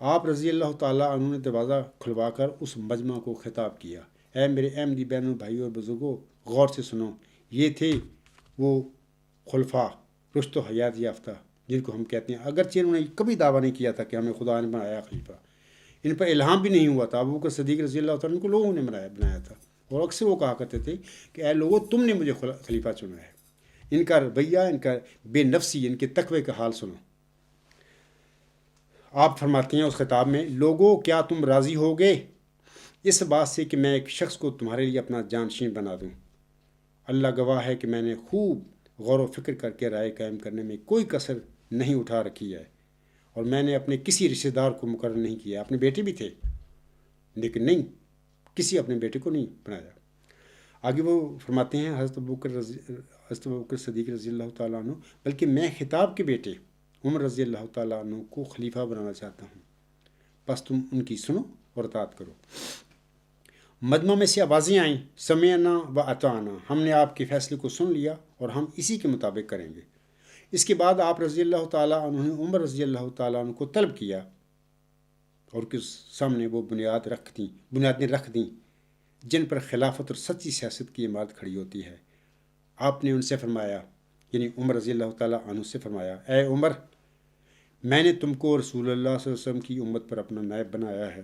آپ رضی اللہ تعالیٰ عنہ نے دروازہ کھلوا کر اس مجمع کو خطاب کیا، اے میرے احمدی بہنوں، بھائیوں اور بزرگوں، غور سے سنو، یہ تھے وہ خلفاء رشد و حیات یافتہ جن کو ہم کہتے ہیں، اگرچہ انہوں نے کبھی دعویٰ نہیں کیا تھا کہ ہمیں خدا نے بنایا خلیفہ، ان پر الہام بھی نہیں ہوا تھا، ابو بکر صدیق رضی اللہ تعالیٰ کو لوگوں نے بنایا تھا، اور اکثر وہ کہا کرتے تھے کہ اے لوگوں، تم نے مجھے خلیفہ چنا ہے۔ ان کا رویہ، ان کا بے نفسی، ان کے تقوی کا حال سنو۔ آپ فرماتے ہیں اس خطاب میں، لوگوں کیا تم راضی ہوگے اس بات سے کہ میں ایک شخص کو تمہارے لیے اپنا جانشین بنا دوں؟ اللہ گواہ ہے کہ میں نے خوب غور و فکر کر کے رائے قائم کرنے میں کوئی کسر نہیں اٹھا رکھی ہے، اور میں نے اپنے کسی رشتہ دار کو مقرر نہیں کیا، اپنے بیٹے بھی تھے لیکن نہیں، کسی اپنے بیٹے کو نہیں بنایا۔ آگے وہ فرماتے ہیں حضرت ابوبکر صدیق رضی اللہ تعالیٰ عنہ، بلکہ میں خطاب کے بیٹے عمر رضی اللہ تعالیٰ عنہ کو خلیفہ بنانا چاہتا ہوں، بس تم ان کی سنو اور اطاعت کرو۔ مجمع میں سے آوازیں آئیں، سمعنا و اطعنا، ہم نے آپ کے فیصلے کو سن لیا اور ہم اسی کے مطابق کریں گے۔ اس کے بعد آپ رضی اللہ تعالیٰ عنہ نے عمر رضی اللہ تعالیٰ عنہ کو طلب کیا اور کس سامنے وہ بنیادیں رکھ دیں جن پر خلافت اور سچی سیاست کی عمارت کھڑی ہوتی ہے۔ آپ نے ان سے فرمایا، یعنی عمر رضی اللہ تعالیٰ عنہ سے فرمایا، اے عمر، میں نے تم کو رسول اللہ صلی اللہ علیہ وسلم کی امت پر اپنا نائب بنایا ہے،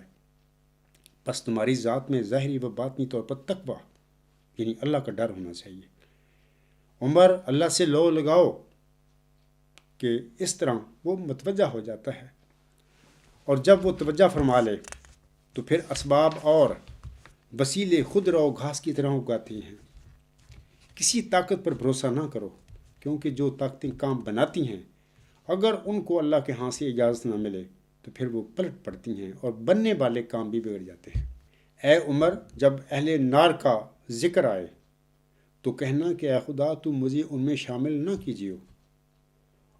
بس تمہاری ذات میں ظاہری و باطنی طور پر تقویٰ، یعنی اللہ کا ڈر ہونا چاہیے۔ عمر، اللہ سے لو لگاؤ کہ اس طرح وہ متوجہ ہو جاتا ہے، اور جب وہ توجہ فرما لے تو پھر اسباب اور وسیلے خود رو گھاس کی طرح اگاتے ہیں۔ کسی طاقت پر بھروسہ نہ کرو، کیونکہ جو طاقتیں کام بناتی ہیں اگر ان کو اللہ کے ہاں سے اجازت نہ ملے تو پھر وہ پلٹ پڑتی ہیں اور بننے والے کام بھی بگڑ جاتے ہیں۔ اے عمر، جب اہل نار کا ذکر آئے تو کہنا کہ اے خدا تو مجھے ان میں شامل نہ کیجیے،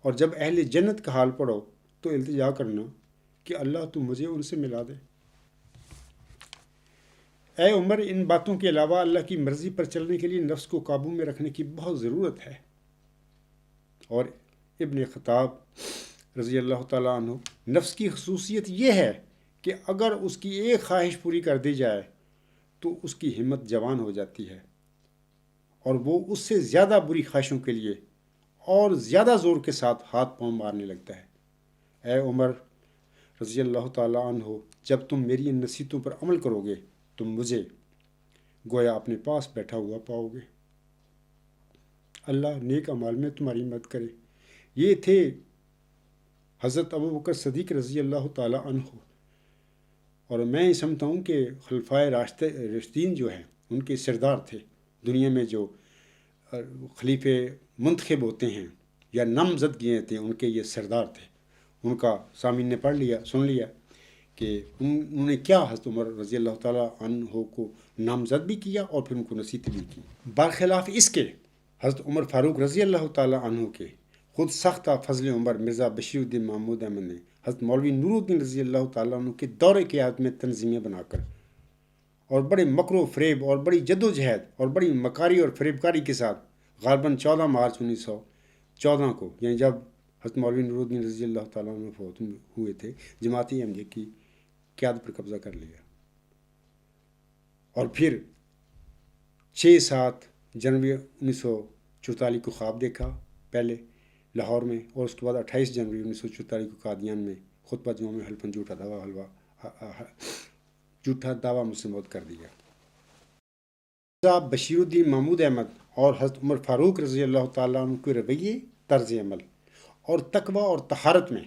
اور جب اہل جنت کا حال پڑھو تو التجا کرنا کہ اللہ تو مجھے ان سے ملا دے۔ اے عمر، ان باتوں کے علاوہ اللہ کی مرضی پر چلنے کے لیے نفس کو قابو میں رکھنے کی بہت ضرورت ہے، اور ابن خطاب رضی اللہ تعالیٰ عنہ، نفس کی خصوصیت یہ ہے کہ اگر اس کی ایک خواہش پوری کر دی جائے تو اس کی ہمت جوان ہو جاتی ہے اور وہ اس سے زیادہ بری خواہشوں کے لیے اور زیادہ زور کے ساتھ ہاتھ پاؤں مارنے لگتا ہے۔ اے عمر رضی اللہ تعالیٰ عنہ، جب تم میری ان نصیحتوں پر عمل کرو گے تم مجھے گویا اپنے پاس بیٹھا ہوا پاؤ گے۔ اللہ نیک اعمال میں تمہاری مدد کرے۔ یہ تھے حضرت ابوبکر صدیق رضی اللہ تعالیٰ عنہ، اور میں یہ سمجھتا ہوں کہ خلفائے راشدین جو ہیں ان کے سردار تھے، دنیا میں جو خلیفے منتخب ہوتے ہیں یا نامزدگیاں ہوتے ہیں ان کے یہ سردار تھے۔ ان کا سامعین نے سن لیا کہ انہوں نے کیا حضرت عمر رضی اللہ تعالیٰ عنہ کو نامزد بھی کیا اور پھر ان کو نصیحت بھی کی۔ برخلاف اس کے حضرت عمر فاروق رضی اللہ تعالیٰ عنہ کے خود سختہ فضل عمر مرزا بشیر الدین محمود احمد نے حضرت مولوی نور الدین رضی اللہ تعالیٰ عنہ کے دور قیادت میں تنظیمیں بنا کر اور بڑے مکر و فریب اور بڑی جد و جہد اور بڑی مکاری اور فریب کاری کے ساتھ غالباً 14 مارچ 1914 کو، یعنی جب حضرت مولوی نور الدین رضی اللہ تعالیٰ عنہ فوت ہوئے تھے، جماعت احمدیہ کی قیادت پر قبضہ کر لیا، اور پھر 6-7 جنوری 1944 کو خواب دیکھا پہلے لاہور میں، اور اس کے بعد 28 جنوری 1944 کو قادیان میں خطبہ جمعہ میں حلفاً جھوٹا دعویٰ مسلم کر دیا۔ مرزا بشیر الدین محمود احمد اور حضرت عمر فاروق رضی اللہ تعالیٰ عنہ کے رویے، طرز عمل اور تقویٰ اور طہارت میں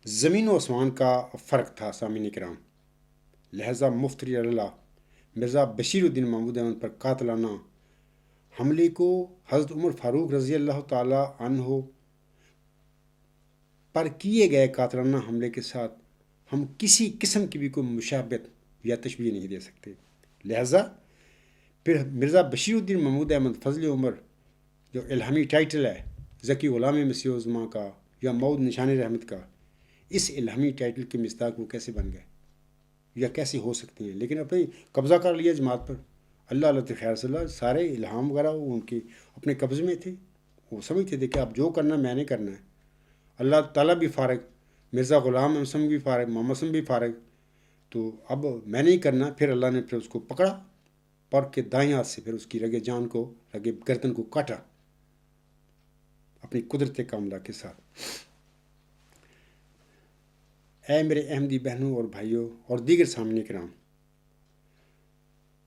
زمین و آسمان کا فرق تھا۔ سامعین کرام، لہذا مفتری اللہ مرزا بشیر الدین محمود احمد پر قاتلانہ حملے کو حضرت عمر فاروق رضی اللہ تعالیٰ عنہ پر کیے گئے قاتلانہ حملے کے ساتھ ہم کسی قسم کی بھی کوئی مشابہت یا تشبیہ نہیں دے سکتے۔ لہذا پھر مرزا بشیر الدین محمود احمد فضل عمر جو الہامی ٹائٹل ہے ذکی غلام مسیح الزماں کا یا مود نشان رحمت کا، اس الہامی ٹائٹل کے مصداق وہ کیسے بن گئے یا کیسے ہو سکتے ہیں؟ لیکن اپنے قبضہ کر لیا جماعت پر۔ اللہ خیر صلی اللہ، سارے الہام وغیرہ وہ ان کے اپنے قبضے میں تھے، وہ سمجھتے تھے کہ اب جو کرنا میں نے کرنا ہے، اللہ تعالیٰ بھی فارغ مرزا غلام اسم بھی فارغ، محمد اسم بھی فارغ، تو اب میں نہیں کرنا. پھر اللہ نے پھر اس کو پکڑا، پڑھ کے دائیں ہاتھ سے پھر اس کی رگے جان کو، رگے گردن کو کاٹا اپنی قدرت کاملہ کے ساتھ. اے میرے احمدی بہنوں اور بھائیوں اور دیگر سامنے کرام،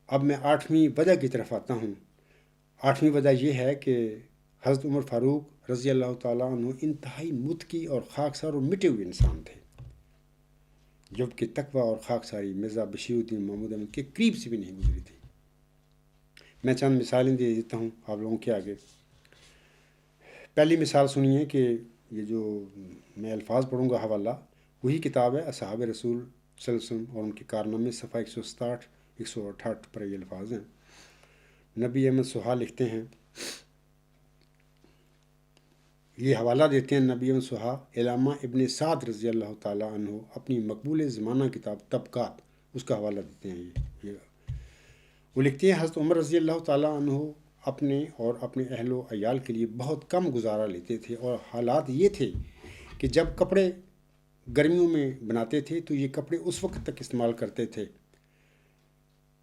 اب میں 8ویں وجہ کی طرف آتا ہوں. 8ویں وجہ یہ ہے کہ حضرت عمر فاروق رضی اللہ تعالیٰ عنہ انتہائی متقی اور خاکسار اور مٹے ہوئے انسان تھے، جبکہ تقویٰ اور خاکساری مرزا بشیر الدین محمود احمد کے قریب سے بھی نہیں گزری تھی. میں چند مثالیں دے دیتا ہوں آپ لوگوں کے آگے. پہلی مثال سنیے کہ یہ جو میں الفاظ پڑھوں گا حوالہ، وہی کتاب ہے اصحاب رسول صلی اللہ علیہ وسلم اور ان کے کارنامے، صفحہ 167 168 پر یہ الفاظ ہیں. نبی احمد سہا لکھتے ہیں، یہ حوالہ دیتے ہیں نبی احمد سہا علامہ ابن سعد رضی اللہ تعالیٰ عنہ اپنی مقبول زمانہ کتاب طبقات، اس کا حوالہ دیتے ہیں. یہ وہ لکھتے ہیں، حضرت عمر رضی اللہ تعالیٰ عنہ اپنے اور اپنے اہل و عیال کے لیے بہت کم گزارا لیتے تھے، اور حالات یہ تھے کہ جب کپڑے گرمیوں میں بناتے تھے تو یہ کپڑے اس وقت تک استعمال کرتے تھے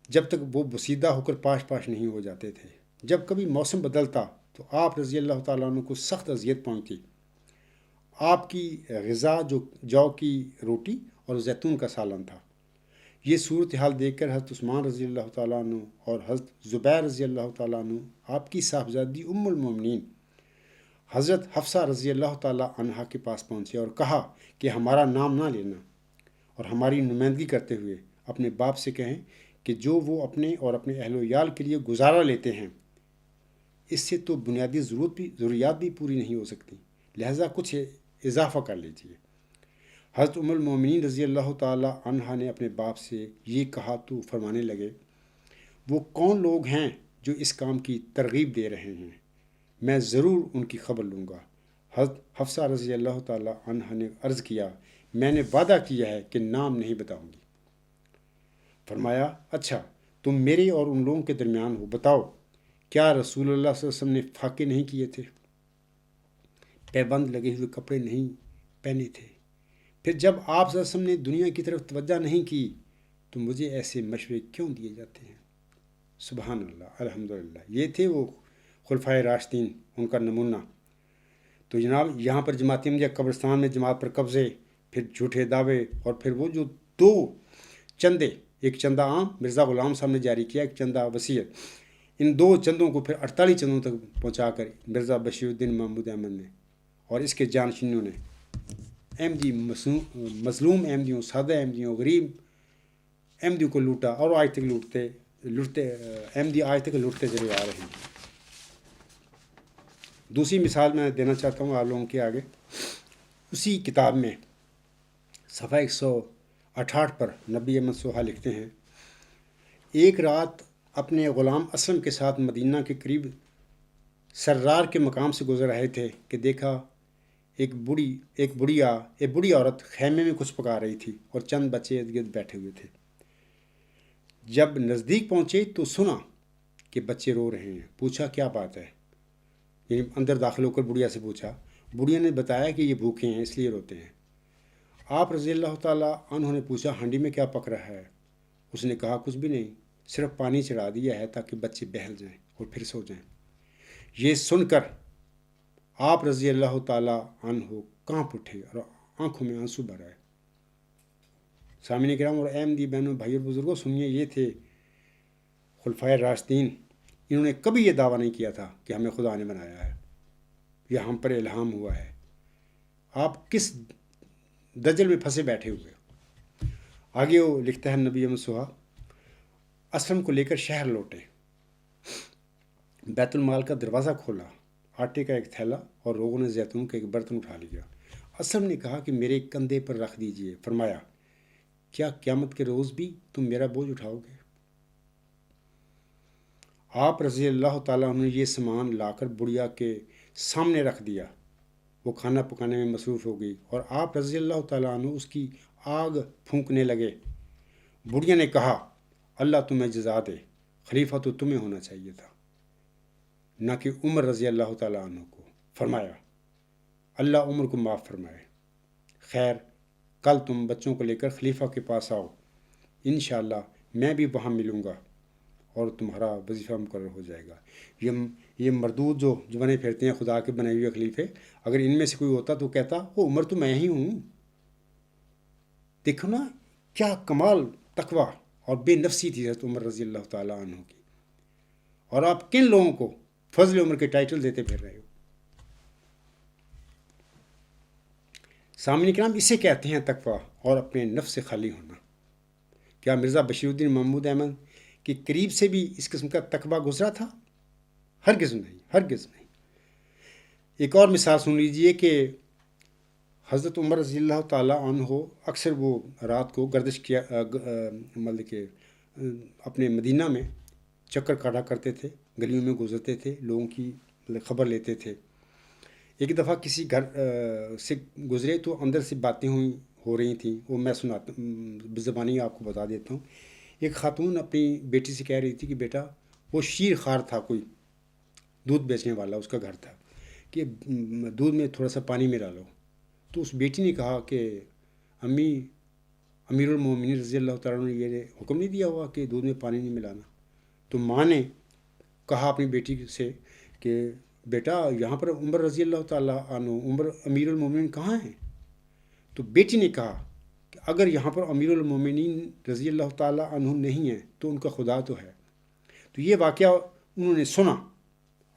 جب تک وہ بسیدہ ہو کر پاش پاش نہیں ہو جاتے تھے. جب کبھی موسم بدلتا تو آپ رضی اللہ تعالیٰ عنہ کو سخت اذیت پہنچتی. آپ کی غذا جو کی روٹی اور زیتون کا سالن تھا. یہ صورتحال دیکھ کر حضرت عثمان رضی اللہ تعالیٰ عنہ اور حضرت زبیر رضی اللہ تعالیٰ عنہ آپ کی صاحبزادی ام المومنین حضرت حفصہ رضی اللہ تعالیٰ عنہا کے پاس پہنچے اور کہا کہ ہمارا نام نہ لینا اور ہماری نمائندگی کرتے ہوئے اپنے باپ سے کہیں کہ جو وہ اپنے اور اپنے اہل و عیال کے لیے گزارا لیتے ہیں، اس سے تو بنیادی ضروریات بھی پوری نہیں ہو سکتی، لہٰذا کچھ اضافہ کر لیجیے. حضرت ام المومنین رضی اللہ تعالیٰ عنہا نے اپنے باپ سے یہ کہا تو فرمانے لگے، وہ کون لوگ ہیں جو اس کام کی ترغیب دے رہے ہیں؟ میں ضرور ان کی خبر لوں گا. حضرت حفصہ رضی اللہ تعالیٰ عنہا نے عرض کیا، میں نے وعدہ کیا ہے کہ نام نہیں بتاؤں گی. فرمایا، اچھا تم میرے اور ان لوگوں کے درمیان ہو، بتاؤ کیا رسول اللہ صلی اللہ علیہ وسلم نے فاقے نہیں کیے تھے، پیبند لگے ہوئے کپڑے نہیں پہنے تھے؟ پھر جب آپ صلی اللہ علیہ وسلم نے دنیا کی طرف توجہ نہیں کی تو مجھے ایسے مشورے کیوں دیے جاتے ہیں؟ سبحان اللہ، الحمدللہ. یہ تھے وہ خلفائے راشدین، ان کا نمونہ. تو جناب یہاں پر جماعت احمدیہ قبرستان میں جماعت پر قبضے، پھر جھوٹے دعوے، اور پھر وہ جو دو چندے، ایک چندہ عام مرزا غلام صاحب نے جاری کیا، ایک چندہ وسیعت، ان دو چندوں کو پھر 48 چندوں تک پہنچا کر مرزا بشیر الدین محمود احمد نے اور اس کے جانشینوں نے احمدی مظلوم احمدیوں، سادہ احمدیوں، غریب احمدیوں کو لوٹا، اور آج تک لوٹتے احمدی آج تک لوٹتے چلے آ رہے ہیں. دوسری مثال میں دینا چاہتا ہوں آپ لوگوں کے آگے. اسی کتاب میں صفحہ 168 پر نبی احمد سہا لکھتے ہیں، ایک رات اپنے غلام اسلم کے ساتھ مدینہ کے قریب سرار کے مقام سے گزر رہے تھے کہ دیکھا ایک بڑی عورت خیمے میں کچھ پکا رہی تھی اور چند بچے ارد گرد بیٹھے ہوئے تھے. جب نزدیک پہنچے تو سنا کہ بچے رو رہے ہیں. پوچھا کیا بات ہے، یعنی اندر داخل ہو کر بڑھیا سے پوچھا. بڑھیا نے بتایا کہ یہ بھوکے ہیں اس لیے روتے ہیں. آپ رضی اللہ تعالیٰ عنہ نے پوچھا، ہانڈی میں کیا پک رہا ہے؟ اس نے کہا، کچھ بھی نہیں، صرف پانی چڑھا دیا ہے تاکہ بچے بہل جائیں اور پھر سو جائیں. یہ سن کر آپ رضی اللہ تعالیٰ عنہ کانپ اٹھے اور آنکھوں میں آنسو بھر آئے. سامعین کرام اور احمدی بہنوں، بھائی اور بزرگوں، سنیے، یہ تھے خلفائے راشدین. انہوں نے کبھی یہ دعویٰ نہیں کیا تھا کہ ہمیں خدا نے بنایا ہے یا ہم پر الہام ہوا ہے. آپ کس دجل میں پھنسے بیٹھے ہوئے. آگے وہ لکھتا ہے نبی احمد سہا، اسلم کو لے کر شہر لوٹے، بیت المال کا دروازہ کھولا، آٹے کا ایک تھیلا اور لوگوں نے زیتون کا ایک برتن اٹھا لیا. اسلم نے کہا کہ میرے کندھے پر رکھ دیجئے. فرمایا، کیا قیامت کے روز بھی تم میرا بوجھ اٹھاؤ گے؟ آپ رضی اللہ تعالیٰ عنہ نے یہ سامان لا کر بڑھیا کے سامنے رکھ دیا. وہ کھانا پکانے میں مصروف ہو گئی اور آپ رضی اللہ تعالیٰ عنہ اس کی آگ پھونکنے لگے. بڑھیا نے کہا، اللہ تمہیں جزا دے، خلیفہ تو تمہیں ہونا چاہیے تھا، نہ کہ عمر رضی اللہ تعالیٰ عنہ کو. فرمایا، اللہ عمر کو معاف فرمائے، خیر کل تم بچوں کو لے کر خلیفہ کے پاس آؤ، انشاءاللہ میں بھی وہاں ملوں گا اور تمہارا وظیفہ مقرر ہو جائے گا۔ یہ مردود جو بنے پھرتے ہیں خدا کے بنائے ہوئے خلیفے، اگر ان میں سے کوئی ہوتا تو کہتا وہ عمر تو میں ہی ہوں۔ دیکھو نا کیا کمال تقوی اور بے نفسی تھی حضرت عمر رضی اللہ تعالیٰ عنہ کی، اور آپ کن لوگوں کو فضل عمر کے ٹائٹل دیتے پھر رہے ہو۔ سامعین کرام، اسے کہتے ہیں تقوی اور اپنے نفس سے خالی ہونا۔ کیا مرزا بشیر الدین محمود احمد کے قریب سے بھی اس قسم کا تقوی گزرا تھا؟ ہرگز نہیں، ہرگز نہیں۔ ایک اور مثال سن لیجئے کہ حضرت عمر رضی اللہ تعالیٰ عنہ اکثر وہ رات کو گردش کیا مطلب کہ اپنے مدینہ میں چکر کاٹا کرتے تھے، گلیوں میں گزرتے تھے، لوگوں کی خبر لیتے تھے۔ ایک دفعہ کسی گھر سے گزرے تو اندر سے باتیں ہو رہی تھیں، وہ میں سناتا بزبانی آپ کو بتا دیتا ہوں۔ ایک خاتون اپنی بیٹی سے کہہ رہی تھی کہ بیٹا، وہ شیر خوار تھا، کوئی دودھ بیچنے والا اس کا گھر تھا، کہ دودھ میں تھوڑا سا پانی ملا لو۔ تو اس بیٹی نے کہا کہ امی، امیر المومنین رضی اللہ تعالیٰ نے یہ حکم نہیں دیا ہوا کہ دودھ میں پانی نہیں ملانا؟ تو ماں نے کہا اپنی بیٹی سے کہ بیٹا یہاں پر عمر رضی اللہ تعالیٰ عنہ، عمر امیر المومنین کہاں ہیں؟ تو بیٹی نے کہا کہ اگر یہاں پر امیر المومنین رضی اللہ تعالیٰ عنہ نہیں ہیں تو ان کا خدا تو ہے۔ تو یہ واقعہ انہوں نے سنا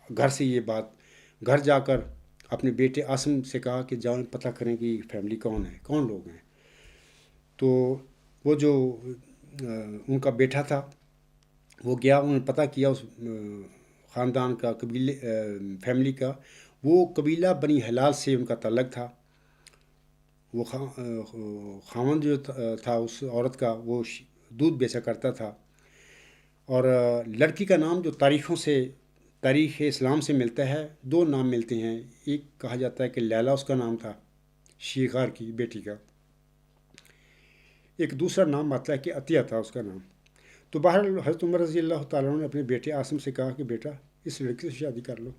گھر سے، یہ بات گھر جا کر اپنے بیٹے عاصم سے کہا کہ جاؤ پتہ کریں کہ فیملی کون ہے، کون لوگ ہیں۔ تو وہ جو ان کا بیٹا تھا وہ گیا، انہوں نے پتہ کیا اس خاندان کا، قبیلے فیملی کا۔ وہ قبیلہ بنی ہلال سے ان کا تعلق تھا۔ وہ خاوند جو تھا اس عورت کا، وہ دودھ بیچا کرتا تھا، اور لڑکی کا نام جو تاریخ اسلام سے ملتا ہے، دو نام ملتے ہیں۔ ایک کہا جاتا ہے کہ لیلا اس کا نام تھا، شیخار کی بیٹی کا، ایک دوسرا نام آتا ہے کہ عطیہ تھا اس کا نام۔ تو بہرحال حضرت عمر رضی اللہ تعالیٰ نے اپنے بیٹے عاصم سے کہا کہ بیٹا اس لڑکی سے شادی کر لو۔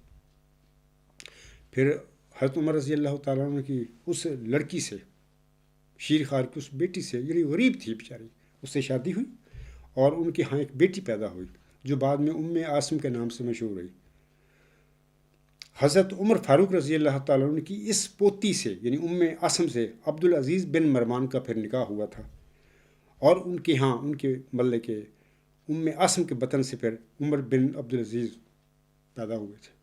پھر حضرت عمر رضی اللہ تعالیٰ نے کی اس لڑکی سے، شیر خوار کی اس بیٹی سے، یعنی غریب تھی بیچاری، اس سے شادی ہوئی اور ان کے ہاں ایک بیٹی پیدا ہوئی جو بعد میں عاصم کے نام سے مشہور ہوئی۔ حضرت عمر فاروق رضی اللہ تعالیٰ عنہ کی اس پوتی سے یعنی عاصم سے عبدالعزیز بن مروان کا پھر نکاح ہوا تھا، اور ان کے ہاں ان کے مطلب کہ عاصم کے بطن سے پھر عمر بن عبدالعزیز پیدا ہوئے تھے۔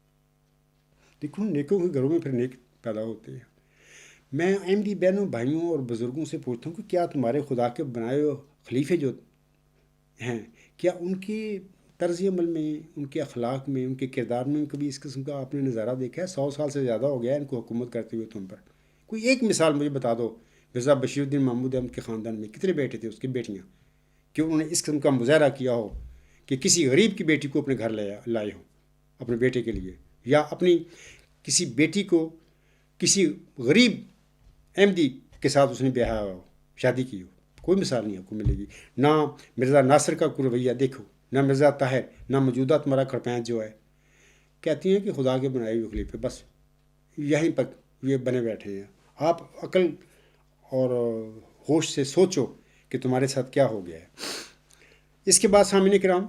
دیکھو نیکوں کے گھروں میں پھر نیک پیدا ہوتے ہیں۔ میں احمدی بہنوں، بھائیوں اور بزرگوں سے پوچھتا ہوں کہ کیا تمہارے خدا کے بنائے ہوئے خلیفے جو ہیں، کیا ان کے طرز عمل میں، ان کے اخلاق میں، ان کے کردار میں کبھی اس قسم کا آپ نے نظارہ دیکھا ہے؟ 100 سال سے زیادہ ہو گیا ہے ان کو حکومت کرتے ہوئے تم پر۔ کوئی ایک مثال مجھے بتا دو، مرزا بشیر الدین محمود احمد کے خاندان میں کتنے بیٹے تھے، اس کی بیٹیاں، کہ انہوں نے اس قسم کا مظاہرہ کیا ہو کہ کسی غریب کی بیٹی کو اپنے گھر لائے ہوں اپنے بیٹے کے لیے، یا اپنی کسی بیٹی کو کسی غریب احمدی کے ساتھ اس نے بیاہ ہو، شادی کی ہو؟ کوئی مثال نہیں آپ کو ملے گی۔ نہ مرزا ناصر کا کوئی رویہ دیکھو، نہ مرزا طاہر، نہ موجودہ تمہارا کھڑپینچ جو ہے، کہتی ہیں کہ خدا کے بنائے ہوئے خلیفے، بس یہیں پر یہ بنے بیٹھے ہیں۔ آپ عقل اور ہوش سے سوچو کہ تمہارے ساتھ کیا ہو گیا ہے۔ اس کے بعد سامعین کرام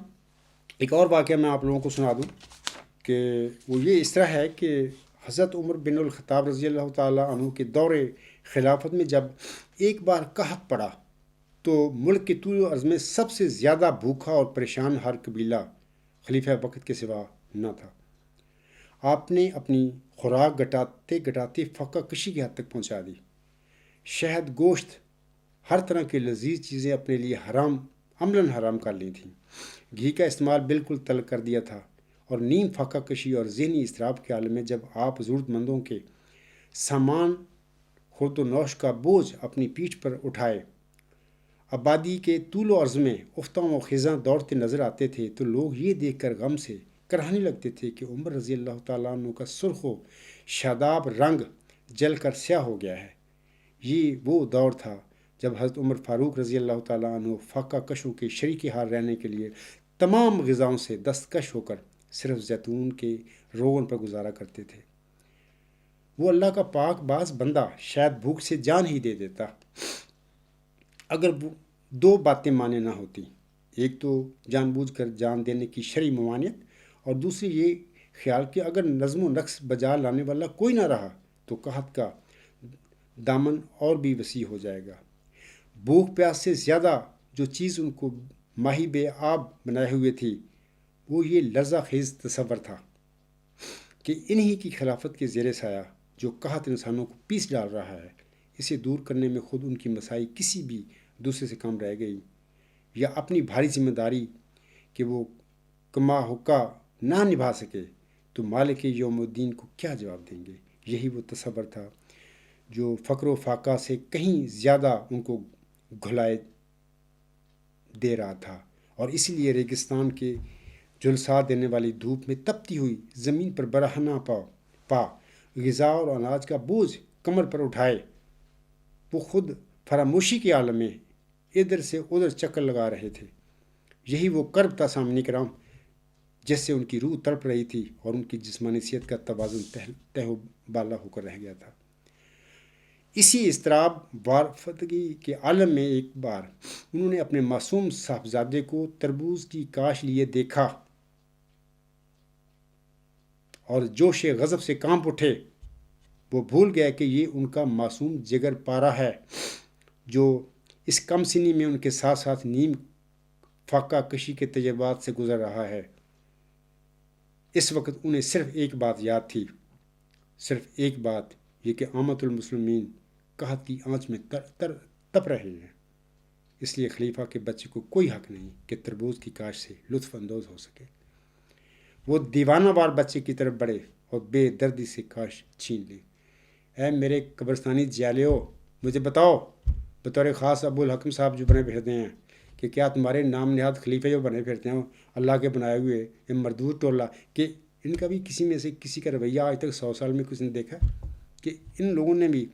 ایک اور واقعہ میں آپ لوگوں کو سنا دوں کہ وہ یہ اس طرح ہے کہ حضرت عمر بن الخطاب رضی اللہ تعالیٰ عنہ کے دور خلافت میں جب ایک بار قحط پڑا تو ملک کے طول و عرض میں سب سے زیادہ بھوکا اور پریشان ہر قبیلہ خلیفہ وقت کے سوا نہ تھا۔ آپ نے اپنی خوراک گٹاتے فقہ کشی کی حد تک پہنچا دی۔ شہد، گوشت، ہر طرح کی لذیذ چیزیں اپنے لیے عملاً حرام کر لی تھیں۔ گھی کا استعمال بالکل ترک کر دیا تھا، اور نیم فقہ کشی اور ذہنی اضطراب کے عالم میں جب آپ ضرورت مندوں کے سامان خورد و نوش کا بوجھ اپنی پیٹھ پر اٹھائے آبادی کے طول و عرض میں افتاں و خزاں دوڑتے نظر آتے تھے تو لوگ یہ دیکھ کر غم سے کراہنے لگتے تھے کہ عمر رضی اللہ تعالیٰ عنہ کا سرخ و شاداب رنگ جل کر سیاہ ہو گیا ہے۔ یہ وہ دور تھا جب حضرت عمر فاروق رضی اللہ تعالیٰ عنہ فاقہ کشوں کے شریک حال رہنے کے لیے تمام غذاؤں سے دستکش ہو کر صرف زیتون کے روغن پر گزارا کرتے تھے۔ وہ اللہ کا پاک باز بندہ شاید بھوک سے جان ہی دے دیتا اگر وہ دو باتیں مانے نہ ہوتی، ایک تو جان بوجھ کر جان دینے کی شرعی ممانعت، اور دوسری یہ خیال کہ اگر نظم و نقص بجا لانے والا کوئی نہ رہا تو قحط کا دامن اور بھی وسیع ہو جائے گا۔ بھوک پیاس سے زیادہ جو چیز ان کو ماہی بے آب بنائے ہوئے تھی وہ یہ لرزہ خیز تصور تھا کہ انہی کی خلافت کے زیر سایہ جو قحط انسانوں کو پیس ڈال رہا ہے، اسے دور کرنے میں خود ان کی مساعی کسی بھی دوسرے سے کم رہ گئی، یا اپنی بھاری ذمہ داری کہ وہ کما حقہ نہ نبھا سکے تو مالک یوم الدین کو کیا جواب دیں گے۔ یہی وہ تصور تھا جو فقر و فاقہ سے کہیں زیادہ ان کو گھلائے دے رہا تھا، اور اسی لیے ریگستان کے جھلسا دینے والی دھوپ میں تپتی ہوئی زمین پر برہنہ پا غذا اور اناج کا بوجھ کمر پر اٹھائے وہ خود فراموشی کے عالم میں ادھر سے ادھر چکر لگا رہے تھے۔ یہی وہ کرب تھا سامنے کرام جس سے ان کی روح تڑپ رہی تھی اور ان کی جسمانی صحت کا توازن تہ و بالا ہو کر رہ گیا تھا۔ اسی اضطراب وارفتگی کے عالم میں ایک بار انہوں نے اپنے معصوم صاحبزادے کو تربوز کی کاش لیے دیکھا اور جوش غضب سے کانپ اٹھے۔ وہ بھول گئے کہ یہ ان کا معصوم جگر پارا ہے جو اس کم سنی میں ان کے ساتھ ساتھ نیم فاقہ کشی کے تجربات سے گزر رہا ہے۔ اس وقت انہیں صرف ایک بات یاد تھی، صرف ایک بات، یہ کہ عامت المسلمین قحط کی آنچ میں تپ رہے ہیں، اس لیے خلیفہ کے بچے کو کوئی حق نہیں کہ تربوز کی کاش سے لطف اندوز ہو سکے۔ وہ دیوانہ وار بچے کی طرف بڑھے اور بے دردی سے کاش چھین لی۔ اے میرے قبرستانی جیالیو، مجھے بتاؤ بطور خاص ابو الحکم صاحب جو بنے پھرتے ہیں کہ کیا تمہارے نام نہاد خلیفے جو بنے پھرتے ہیں اللہ کے بنائے ہوئے یہ مردود ٹولہ، کہ ان کا بھی کسی میں سے کسی کا رویہ آج تک 100 سال میں کسی نے دیکھا کہ ان لوگوں نے بھی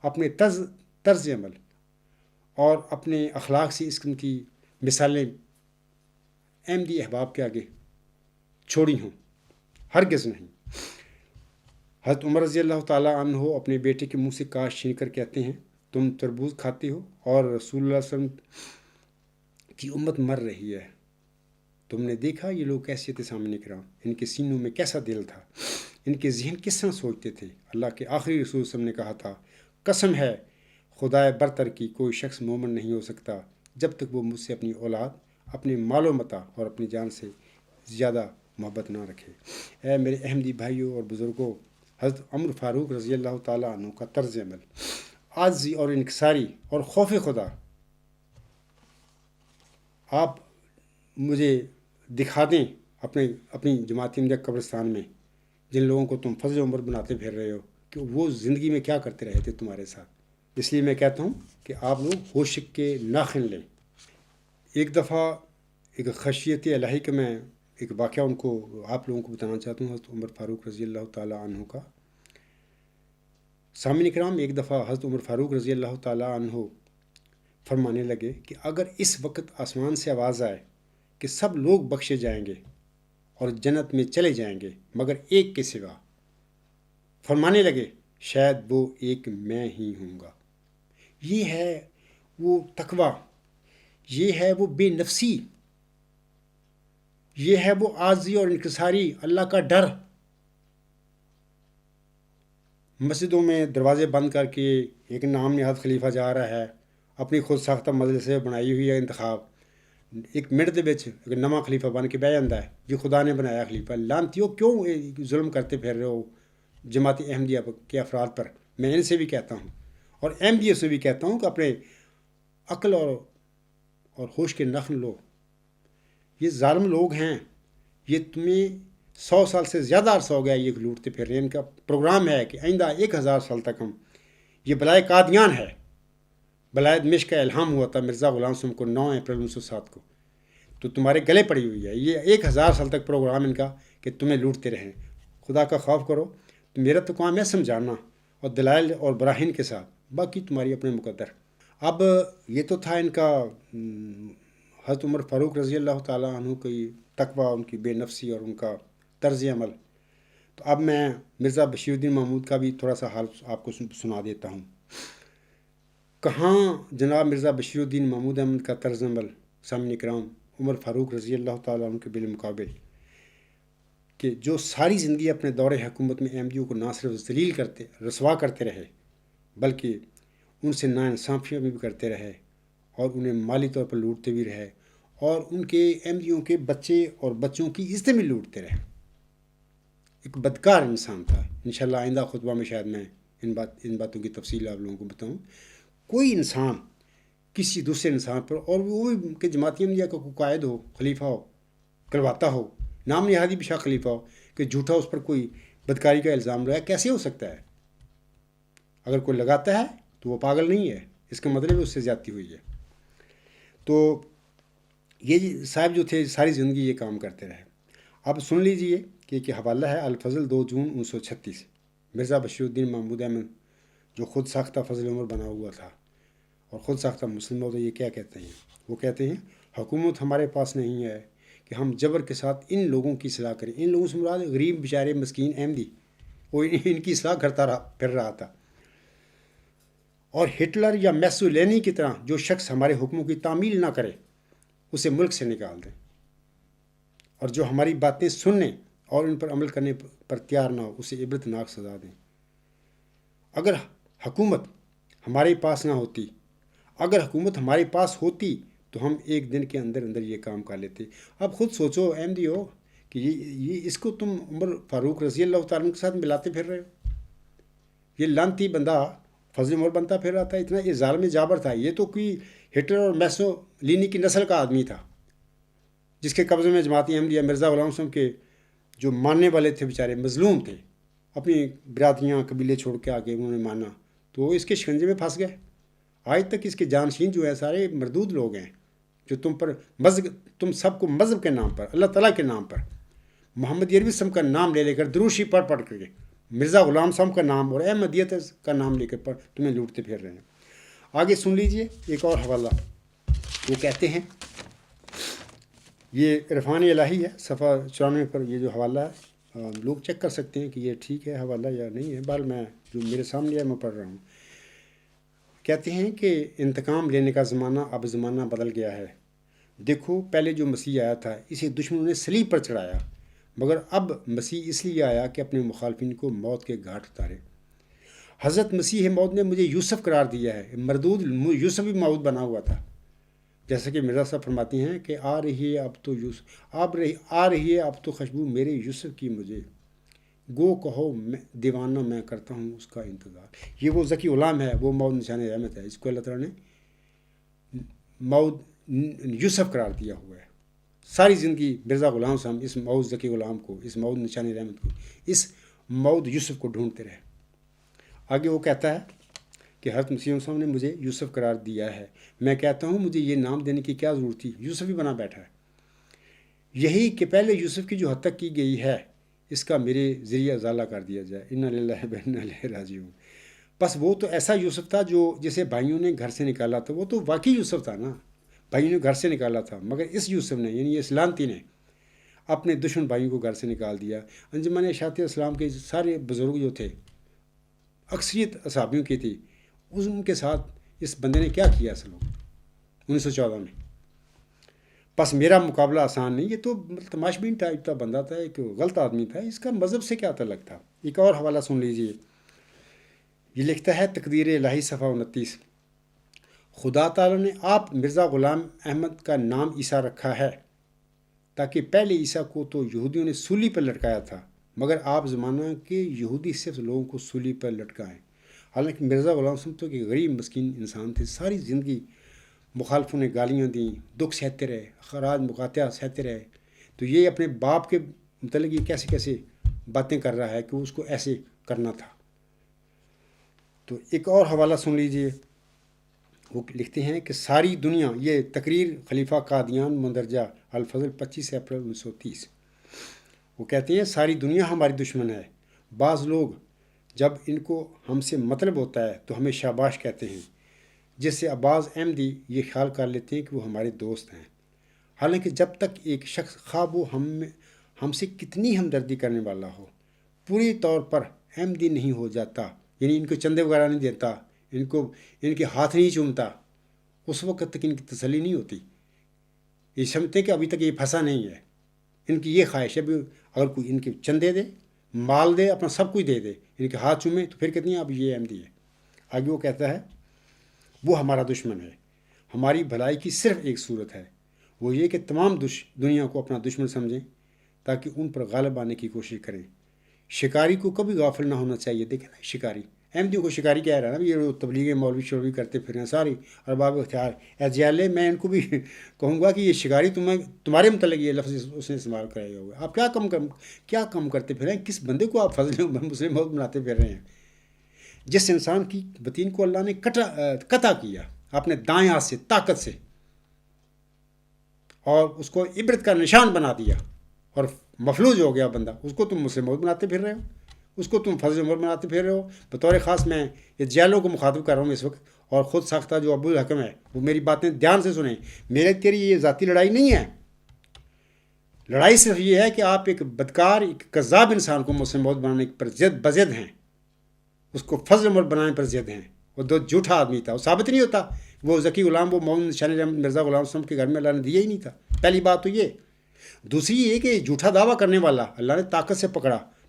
اپنے طرز عمل اور اپنے اخلاق سے اس قسم کی مثالیں احمدی احباب کے آگے چھوڑی ہوں؟ ہرگز نہیں۔ حضرت عمر رضی اللہ تعالیٰ عنہ اپنے بیٹے کے منہ سے کاش چھین کر کہتے ہیں، تم تربوز کھاتے ہو اور رسول اللہ صلی اللہ علیہ وسلم کی امت مر رہی ہے۔ تم نے دیکھا یہ لوگ کیسے تھے سامنے کرام، ان کے سینوں میں کیسا دل تھا، ان کے ذہن کس طرح سوچتے تھے۔ اللہ کے آخری رسول صلی اللہ علیہ وسلم نے کہا تھا، قسم ہے خدائے برتر کی کوئی شخص مومن نہیں ہو سکتا جب تک وہ مجھ سے اپنی اولاد، اپنے مال و متاع اور اپنی جان سے زیادہ محبت نہ رکھے۔ اے میرے احمدی بھائیوں اور بزرگوں، حضرت عمر فاروق رضی اللہ تعالیٰ عنہ کا طرز عمل، عاجزی اور انکساری اور خوف خدا، آپ مجھے دکھا دیں اپنی جماعت احمدیہ قبرستان میں جن لوگوں کو تم فضل عمر بناتے پھر رہے ہو کہ وہ زندگی میں کیا کرتے رہے تھے تمہارے ساتھ۔ اس لیے میں کہتا ہوں کہ آپ لوگ ہوشک کے ناخن لیں۔ ایک دفعہ ایک خشیت الہی کا میں ایک واقعہ ان کو آپ لوگوں کو بتانا چاہتا ہوں حضرت عمر فاروق رضی اللہ تعالیٰ عنہ کا۔ سامعین کرام، ایک دفعہ حضرت عمر فاروق رضی اللہ تعالیٰ عنہ فرمانے لگے کہ اگر اس وقت آسمان سے آواز آئے کہ سب لوگ بخشے جائیں گے اور جنت میں چلے جائیں گے مگر ایک کے سوا، فرمانے لگے شاید وہ ایک میں ہی ہوں گا۔ یہ ہے وہ تقویٰ، یہ ہے وہ بے نفسی، یہ ہے وہ عاجزی اور انکساری، اللہ کا ڈر۔ مسجدوں میں دروازے بند کر کے ایک نام نہاد خلیفہ جا رہا ہے، اپنی خود ساختہ مجلسیں بنائی ہوئی ہے انتخاب، ایک منٹ دے وچ ایک نواں خلیفہ بن کے بہ جاتا ہے جی خدا نے بنایا خلیفہ۔ لانتیو کیوں ظلم کرتے پھر رہے ہو جماعت احمدیہ کے افراد پر؟ میں ان سے بھی کہتا ہوں اور احمدیہ سے بھی کہتا ہوں کہ اپنے عقل اور ہوش کے نخل لو۔ یہ ظالم لوگ ہیں، یہ تمہیں 100 سال سے زیادہ عرصہ ہو گیا یہ لوٹتے پھر رہے ہیں۔ ان کا پروگرام ہے کہ آئندہ 1000 سال تک ہم، یہ بلائے قادیان ہے، بلائے دمشق کا الہام ہوا تھا مرزا غلام حسن کو 9 اپریل 1907 کو، تو تمہارے گلے پڑی ہوئی ہے۔ یہ 1000 سال تک پروگرام ان کا کہ تمہیں لوٹتے رہیں۔ خدا کا خوف کرو۔ تو میرا تو کام ہے سمجھانا اور دلائل اور براہین کے ساتھ، باقی تمہاری اپنے مقدر۔ اب یہ تو تھا ان کا حضرت عمر فاروق رضی اللہ تعالیٰ عنہ کی تقویٰ، ان کی بے نفسی اور ان کا طرز عمل۔ تو اب میں مرزا بشیر الدین محمود کا بھی تھوڑا سا حال آپ کو سنا دیتا ہوں۔ کہاں جناب مرزا بشیر الدین محمود احمد کا طرز عمل سامعین کرام عمر فاروق رضی اللہ تعالیٰ عنہ کے بالمقابل، کہ جو ساری زندگی اپنے دور حکومت میں احمدیوں کو نہ صرف ذلیل کرتے رسوا کرتے رہے، بلکہ ان سے ناانصافیاں بھی کرتے رہے اور انہیں مالی طور پر لوٹتے بھی رہے، اور ان کے احمدیوں کے بچے اور بچوں کی عزتیں بھی لوٹتے رہے۔ ایک بدکار انسان تھا۔ انشاءاللہ آئندہ خطبہ میں شاید میں ان باتوں کی تفصیل آپ لوگوں کو بتاؤں۔ کوئی انسان کسی دوسرے انسان پر، اور وہ بھی کہ جماعتی احمدیہ کا کوئی قائد ہو، خلیفہ ہو، کلواتا ہو، نام نہادی بھی شاہ خلیفہ ہو، کہ جھوٹا اس پر کوئی بدکاری کا الزام لگایا، کیسے ہو سکتا ہے؟ اگر کوئی لگاتا ہے تو وہ پاگل نہیں ہے، اس کا مطلب اس سے زیادتی ہوئی ہے۔ تو یہ صاحب جو تھے ساری زندگی یہ کام کرتے رہے۔ اب سن لیجئے کہ ایک حوالہ ہے الفضل 2 جون 1936، مرزا بشیر الدین محمود احمد جو خود ساختہ فضل عمر بنا ہوا تھا اور خود ساختہ مسلم ہو، تو یہ کیا کہتے ہیں؟ وہ کہتے ہیں حکومت ہمارے پاس نہیں ہے کہ ہم جبر کے ساتھ ان لوگوں کی اصلاح کریں۔ ان لوگوں سے مراد غریب بیچارے مسکین احمدی، وہ ان کی اصلاح کرتا پھر رہا تھا۔ اور ہٹلر یا میسولینی کی طرح جو شخص ہمارے حکموں کی تعمیل نہ کرے اسے ملک سے نکال دیں، اور جو ہماری باتیں سننے اور ان پر عمل کرنے پر تیار نہ ہو اسے عبرتناک سزا دیں۔ اگر حکومت ہمارے پاس نہ ہوتی، اگر حکومت ہمارے پاس ہوتی تو ہم ایک دن کے اندر اندر یہ کام کر لیتے۔ اب خود سوچو احمدی ہو کہ یہ اس کو تم عمر فاروق رضی اللہ تعالیٰ کے ساتھ ملاتے پھر رہے ہو۔ یہ لانتی بندہ فضل عمر بنتا پھر رہا تھا، اتنا یہ ظالم جابر تھا۔ یہ تو کوئی ہٹلر اور میسولینی کی نسل کا آدمی تھا، جس کے قبضے میں جماعتی احمدیہ مرزا غلام حسن کے جو ماننے والے تھے بیچارے مظلوم تھے، اپنی برادریاں قبیلے چھوڑ کے آگے انہوں نے مانا، تو وہ اس کے شکنجے میں پھنس گئے۔ آج تک اس کے جانشین جو ہے سارے مردود لوگ ہیں، جو تم سب کو مذہب کے نام پر، اللہ تعالیٰ کے نام پر، محمد عربی صاحب کا نام لے کر دروشی پڑھ کر کے، مرزا غلام صاحب کا نام اور احمدیت کا نام لے کر تمہیں لوٹتے پھر رہے ہیں۔ آگے سن لیجئے ایک اور حوالہ۔ وہ کہتے ہیں، یہ عرفان الہی ہے، صفحہ 94 پر یہ جو حوالہ ہے، لوگ چیک کر سکتے ہیں کہ یہ ٹھیک ہے حوالہ یا نہیں ہے، بہرحال میں جو میرے سامنے ہے میں پڑھ رہا ہوں۔ کہتے ہیں کہ انتقام لینے کا زمانہ اب زمانہ بدل گیا ہے۔ دیکھو پہلے جو مسیح آیا تھا اسے دشمنوں نے صلیب پر چڑھایا، مگر اب مسیح اس لیے آیا کہ اپنے مخالفین کو موت کے گھاٹ اتارے۔ حضرت مسیح موعود نے مجھے یوسف قرار دیا ہے، مردود یوسف بھی موعود بنا ہوا تھا، جیسا کہ مرزا صاحب فرماتی ہیں کہ آ رہی ہے اب تو خوشبو میرے یوسف کی، مجھے گو کہو دیوانہ میں کرتا ہوں اس کا انتظار۔ یہ وہ ذکی غلام ہے، وہ موعود نشان رحمت ہے، اس کو اللہ تعالیٰ نے موعود یوسف قرار دیا ہوا ہے۔ ساری زندگی مرزا غلام صاحب اس موعود ذکی غلام کو، اس موعود نشان رحمت کو، اس موعود یوسف کو ڈھونڈتے رہے۔ آگے وہ کہتا ہے کہ حضرت مسیح صاحب نے مجھے یوسف قرار دیا ہے، میں کہتا ہوں مجھے یہ نام دینے کی کیا ضرورت تھی، یوسف ہی بنا بیٹھا ہے۔ یہی کہ پہلے یوسف کی جو حد تک کی گئی ہے اس کا میرے ذریعہ ازالہ کر دیا جائے، انا للہ و انا الیہ راجعون۔ بس وہ تو ایسا یوسف تھا جو جسے بھائیوں نے گھر سے نکالا تھا، وہ تو واقعی یوسف تھا نا، بھائیوں نے گھر سے نکالا تھا، مگر اس یوسف نے یعنی اس لانتی نے اپنے دشمن بھائیوں کو گھر سے نکال دیا۔ انجمن اشاعت اسلام کے سارے بزرگ جو تھے، اکثریت اصحابیوں کی تھی، ان کے ساتھ اس بندے نے کیا کیا اصل 1914 میں۔ بس میرا مقابلہ آسان نہیں، یہ تو تماشبین ٹائپ کا بندہ تھا، ایک غلط آدمی تھا، اس کا مذہب سے کیا تعلق تھا۔ ایک اور حوالہ سن لیجئے، یہ لکھتا ہے تقدیر الہی صفحہ 29، خدا تعالیٰ نے آپ مرزا غلام احمد کا نام عیسیٰ رکھا ہے تاکہ پہلے عیسیٰ کو تو یہودیوں نے سولی پر لٹکایا تھا، مگر آپ زمانہ کے یہودی صرف لوگوں کو سولی پر لٹکائیں۔ حالانکہ مرزا غلام صاحب تو ایک غریب مسکین انسان تھے، ساری زندگی مخالفوں نے گالیاں دیں، دکھ سہتے رہے، اخراج مقاطعہ سہتے رہے، تو یہ اپنے باپ کے متعلق یہ کیسے کیسے باتیں کر رہا ہے کہ اس کو ایسے کرنا تھا۔ تو ایک اور حوالہ سن لیجئے، وہ لکھتے ہیں کہ ساری دنیا، یہ تقریر خلیفہ قادیان مندرجہ الفضل 25 اپریل 1930، وہ کہتے ہیں ساری دنیا ہماری دشمن ہے، بعض لوگ جب ان کو ہم سے مطلب ہوتا ہے تو ہمیں شاباش کہتے ہیں، جس سے بعض احمدی یہ خیال کر لیتے ہیں کہ وہ ہمارے دوست ہیں، حالانکہ جب تک ایک شخص خواہ وہ ہم سے کتنی ہمدردی کرنے والا ہو، پوری طور پر احمدی نہیں ہو جاتا، یعنی ان کو چندے وغیرہ نہیں دیتا، ان کے ہاتھ نہیں چومتا، اس وقت تک ان کی تسلی نہیں ہوتی. یہ سمجھتے کہ ابھی تک یہ پھنسا نہیں ہے. ان کی یہ خواہش ہے بھی اگر کوئی ان کے چندے دے، مال دے، اپنا سب کچھ دے دے، ان کے ہاتھ چومے تو پھر کہتے ہیں اب یہ احمدی ہے. آگے وہ کہتا ہے وہ ہمارا دشمن ہے. ہماری بھلائی کی صرف ایک صورت ہے، وہ یہ کہ تمام دنیا کو اپنا دشمن سمجھیں تاکہ ان پر غالب آنے کی کوشش کریں. شکاری کو کبھی غافل نہ ہونا چاہیے. دیکھیں نا، شکاری احمدیوں کو شکاری کہہ رہا ہے نا، یہ تبلیغ مولوی شولوی کرتے پھر ہیں ساری ارباب اختیار ایجالے. میں ان کو بھی کہوں گا کہ یہ شکاری تمہارے متعلق یہ لفظ اس نے استعمال کرایا ہوگا. آپ کیا کم کرتے پھر ہیں؟ کس بندے کو آپ فضل مسلم موت بناتے پھر رہے ہیں؟ جس انسان کی بطین کو اللہ نے قطع کیا اپنے دائیں ہاتھ سے طاقت سے، اور اس کو عبرت کا نشان بنا دیا اور مفلوج ہو گیا بندہ، اس کو تم مسلم موت بناتے پھر رہے ہو، اس کو تم فضل عمر بناتے پھر رہے ہو. بطور خاص میں یہ جیلوں کو مخاطب کر رہا ہوں اس وقت، اور خود ساختہ جو ابو الحکم ہے وہ میری باتیں دھیان سے سنیں. تیری یہ ذاتی لڑائی نہیں ہے. لڑائی صرف یہ ہے کہ آپ ایک بدکار، ایک کذاب انسان کو مسلم موت بنانے پر بضد ہیں، اس کو فضل عمر بنانے پر ضد ہیں. وہ دو جھوٹا آدمی تھا، وہ ثابت نہیں ہوتا. وہ ذکی غلام، وہ محمد شان احمد مرزا غلام وسلم کے گھر میں اللہ نے دیا ہی نہیں تھا. پہلی بات تو یہ. دوسری یہ کہ جھوٹا دعویٰ کرنے والا اللہ نے طاقت سے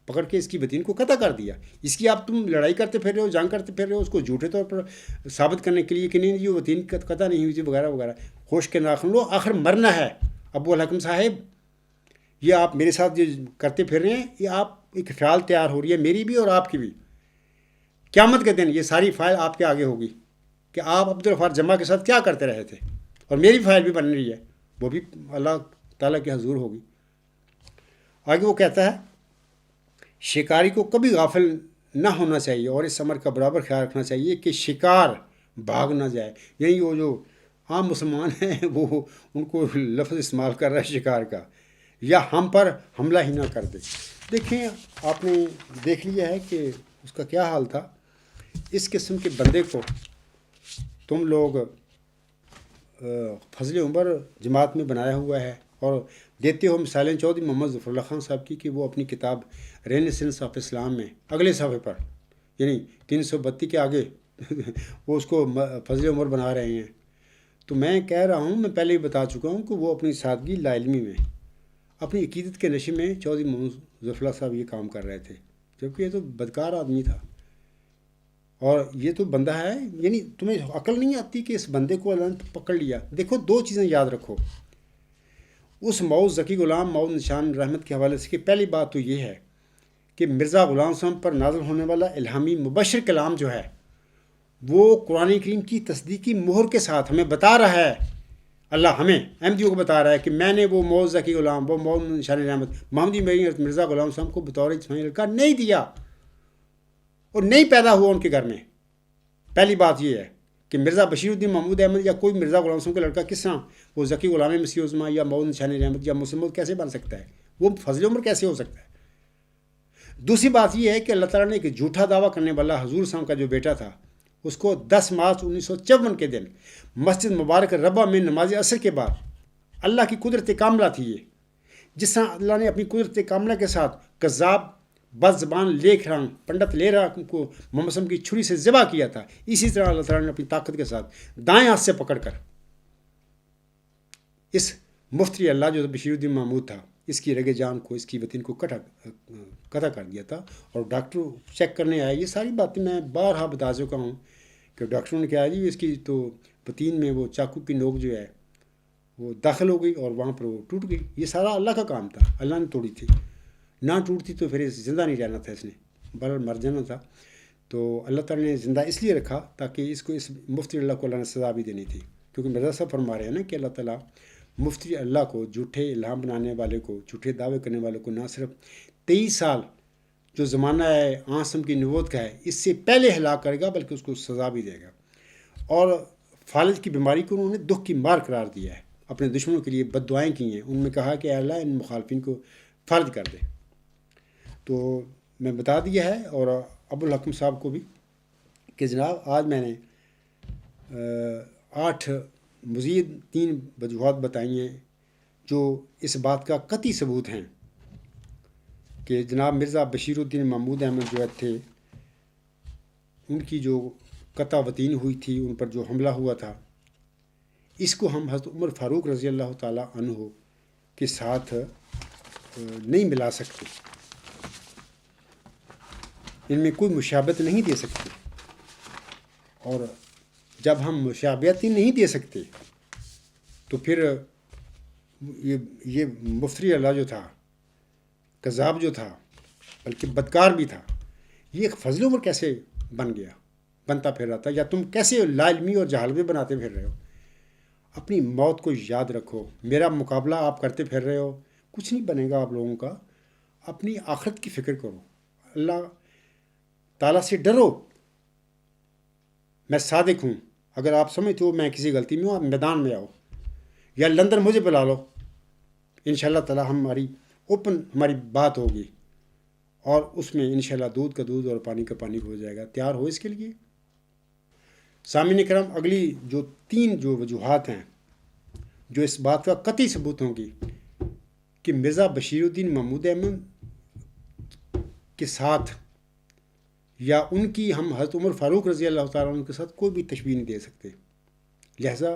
پکڑ کے اس کی بطین کو قطع کر دیا. اس کی آپ تم لڑائی کرتے پھر رہے ہو، جنگ کرتے پھر رہے ہو، اس کو جھوٹے طور پر ثابت کرنے کے لیے کہ نہیں یہ بطین قطع نہیں ہوئی تھی وغیرہ وغیرہ. ہوش کے ناخن لو، آخر مرنا ہے. ابو الحکم صاحب، یہ آپ میرے ساتھ جو کرتے پھر رہے ہیں، یہ آپ ایک فعال تیار ہو رہی ہے میری بھی اور آپ کی بھی. قیامت کے دن یہ ساری فائل آپ کے آگے ہوگی کہ آپ عبدالغفار جمعہ کے ساتھ کیا کرتے رہے تھے، اور میری فائل بھی بن رہی ہے، وہ بھی اللہ تعالیٰ کے حضور ہوگی. آگے وہ کہتا ہے شکاری کو کبھی غافل نہ ہونا چاہیے اور اس امر کا برابر خیال رکھنا چاہیے کہ شکار بھاگ نہ جائے. یعنی وہ جو عام مسلمان ہیں وہ ان کو لفظ استعمال کر رہا ہے شکار کا، یا ہم پر حملہ ہی نہ کر دے. دیکھیں، آپ نے دیکھ لیا ہے کہ اس کا کیا حال تھا. اس قسم کے بندے کو تم لوگ فضل عمر جماعت میں بنایا ہوا ہے اور دیتے ہو مثالیں چودھری محمد ظفر اللہ خان صاحب کی کہ وہ اپنی کتاب رینیسنس آف اسلام میں اگلے صفحے پر، یعنی 332 کے آگے وہ اس کو فضل عمر بنا رہے ہیں. تو میں کہہ رہا ہوں، میں پہلے ہی بتا چکا ہوں کہ وہ اپنی سادگی لا علمی میں، اپنی عقیدت کے نشے میں چودھری محمد ظفر اللہ صاحب یہ کام کر رہے تھے، جبکہ یہ تو بدکار آدمی تھا. اور یہ تو بندہ ہے، یعنی تمہیں عقل نہیں آتی کہ اس بندے کو اللہ نے پکڑ لیا. دیکھو، دو چیزیں یاد رکھو اس موز ذکی غلام موز نشان رحمت کے حوالے سے. کہ پہلی بات تو یہ ہے کہ مرزا غلام صاحب پر نازل ہونے والا الہامی مبشر کلام جو ہے وہ قرآن کریم کی تصدیقی مہر کے ساتھ ہمیں بتا رہا ہے. اللہ ہمیں احمدیوں کو بتا رہا ہے کہ میں نے وہ موز ذکی غلام، وہ موز نشان رحمت محمدی مرزا غلام صاحب کو بطور اسماعیلی لڑکا نہیں دیا اور نہیں پیدا ہوا ان کے گھر میں. پہلی بات یہ ہے کہ مرزا بشیر الدین محمود احمد یا کوئی مرزا غلام صاحب کا لڑکا کس طرح وہ ذکی غلام مسیح عظمیٰ یا موز نشان رحمت یا مسلم کیسے بن سکتا ہے؟ وہ فضل عمر کیسے ہو سکتا ہے؟ دوسری بات یہ ہے کہ اللہ تعالیٰ نے ایک جھوٹا دعویٰ کرنے والا حضور صاحب کا جو بیٹا تھا، اس کو 10 مارچ 1954 کے دن مسجد مبارک ربا میں نماز عصر کے بعد، اللہ کی قدرت کاملہ تھی یہ، جس طرح اللہ نے اپنی قدرت کاملہ کے ساتھ کذاب بد زبان لیکھ رنگ پنڈت لے رہا کو محمد وسلم کی چھری سے ذبح کیا تھا، اسی طرح اللہ تعالیٰ نے اپنی طاقت کے ساتھ دائیں ہاتھ سے پکڑ کر اس مفتری اللہ جو بشیر الدین محمود تھا، اس کی رگ جان کو، اس کی وطن کو قطع کر دیا تھا. اور ڈاکٹر چیک کرنے آئے. یہ ساری باتیں میں بارہا بتا چکا ہوں کہ ڈاکٹروں نے کہا جی اس کی تو وطن میں وہ چاقو کی نوک جو ہے وہ داخل ہو گئی اور وہاں پر وہ ٹوٹ گئی. یہ سارا اللہ کا کام تھا، اللہ نے توڑی تھی. نہ ٹوٹتی تو پھر زندہ نہیں رہنا تھا، اس نے بہرحال مر جانا تھا. تو اللہ تعالیٰ نے زندہ اس لیے رکھا تاکہ اس کو، اس مفتری اللہ کو اللہ نے سزا بھی دینی تھی. کیونکہ مرزا صاحب فرما رہے ہیں نا کہ اللہ تعالیٰ مفتری اللہ کو، جھوٹے الہام بنانے والے کو، جھوٹے دعوے کرنے والے کو نہ صرف 23 سال جو زمانہ ہے آسم کی نبوت کا ہے اس سے پہلے ہلاک کرے گا، بلکہ اس کو سزا بھی دے گا. اور فالج کی بیماری کو انہوں نے دکھ کی مار قرار دیا ہے، اپنے دشمنوں کے لیے بد دعائیں کی ہیں. ان میں کہا کہ اللہ ان مخالفین کو فالج کر دے. تو میں بتا دیا ہے اور ابو الحکم صاحب کو بھی کہ جناب آج میں نے 8 مزید 3 وجوہات بتائی ہیں جو اس بات کا قطعی ثبوت ہیں کہ جناب مرزا بشیر الدین محمود احمد جو تھے، ان کی جو قطع وطین ہوئی تھی، ان پر جو حملہ ہوا تھا، اس کو ہم حضرت عمر فاروق رضی اللہ تعالیٰ عنہ کے ساتھ نہیں ملا سکتے، ان میں کوئی مشابہت نہیں دے سکتے۔ اور جب ہم مشابہت ہی نہیں دے سکتے تو پھر یہ مفتری اللہ جو تھا، کذاب جو تھا، بلکہ بدکار بھی تھا، یہ ایک فضل عمر کیسے بنتا پھر رہا تھا؟ یا تم کیسے لا علمی اور جہالت بناتے پھر رہے ہو؟ اپنی موت کو یاد رکھو، میرا مقابلہ آپ کرتے پھر رہے ہو، کچھ نہیں بنے گا آپ لوگوں کا۔ اپنی آخرت کی فکر کرو، اللہ تعالیٰ سے ڈرو۔ میں صادق ہوں، اگر آپ سمجھتے ہو میں کسی غلطی میں ہوں، آپ میدان میں آؤ یا لندن مجھے بلا لو، انشاءاللہ تعالیٰ ہماری بات ہوگی، اور اس میں انشاءاللہ دودھ کا دودھ اور پانی کا پانی ہو جائے گا۔ تیار ہو اس کے لیے؟ سامعین کرام، اگلی جو 3 وجوہات ہیں جو اس بات کا قطعی ثبوت ہوں گی کہ مرزا بشیر الدین محمود احمد کے ساتھ یا ان کی ہم حضرت عمر فاروق رضی اللہ تعالیٰ عنہ کے ساتھ کوئی بھی تشبیہ نہیں دے سکتے، لہٰذا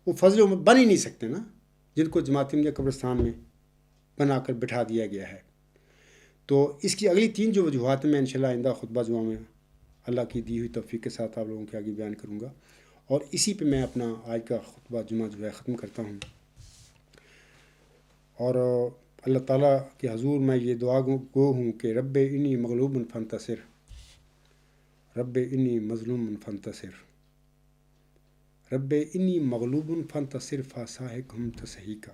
وہ فضل عمر بن ہی نہیں سکتے نا، جن کو جماعت احمدیہ قبرستان میں بنا کر بٹھا دیا گیا ہے۔ تو اس کی اگلی 3 جو وجوہات ہیں، میں انشاءاللہ آئندہ خطبہ جمعہ میں اللہ کی دی ہوئی توفیق کے ساتھ آپ لوگوں کے آگے بیان کروں گا، اور اسی پہ میں اپنا آج کا خطبہ جمعہ جو ہے ختم کرتا ہوں۔ اور اللہ تعالیٰ کے حضور میں یہ دعا گو ہوں کہ رب انی مغلوب فانتصر، رب انی مظلوم فانتصر، رب انی مغلوب فانتصر فاساہقہم تسحیقا،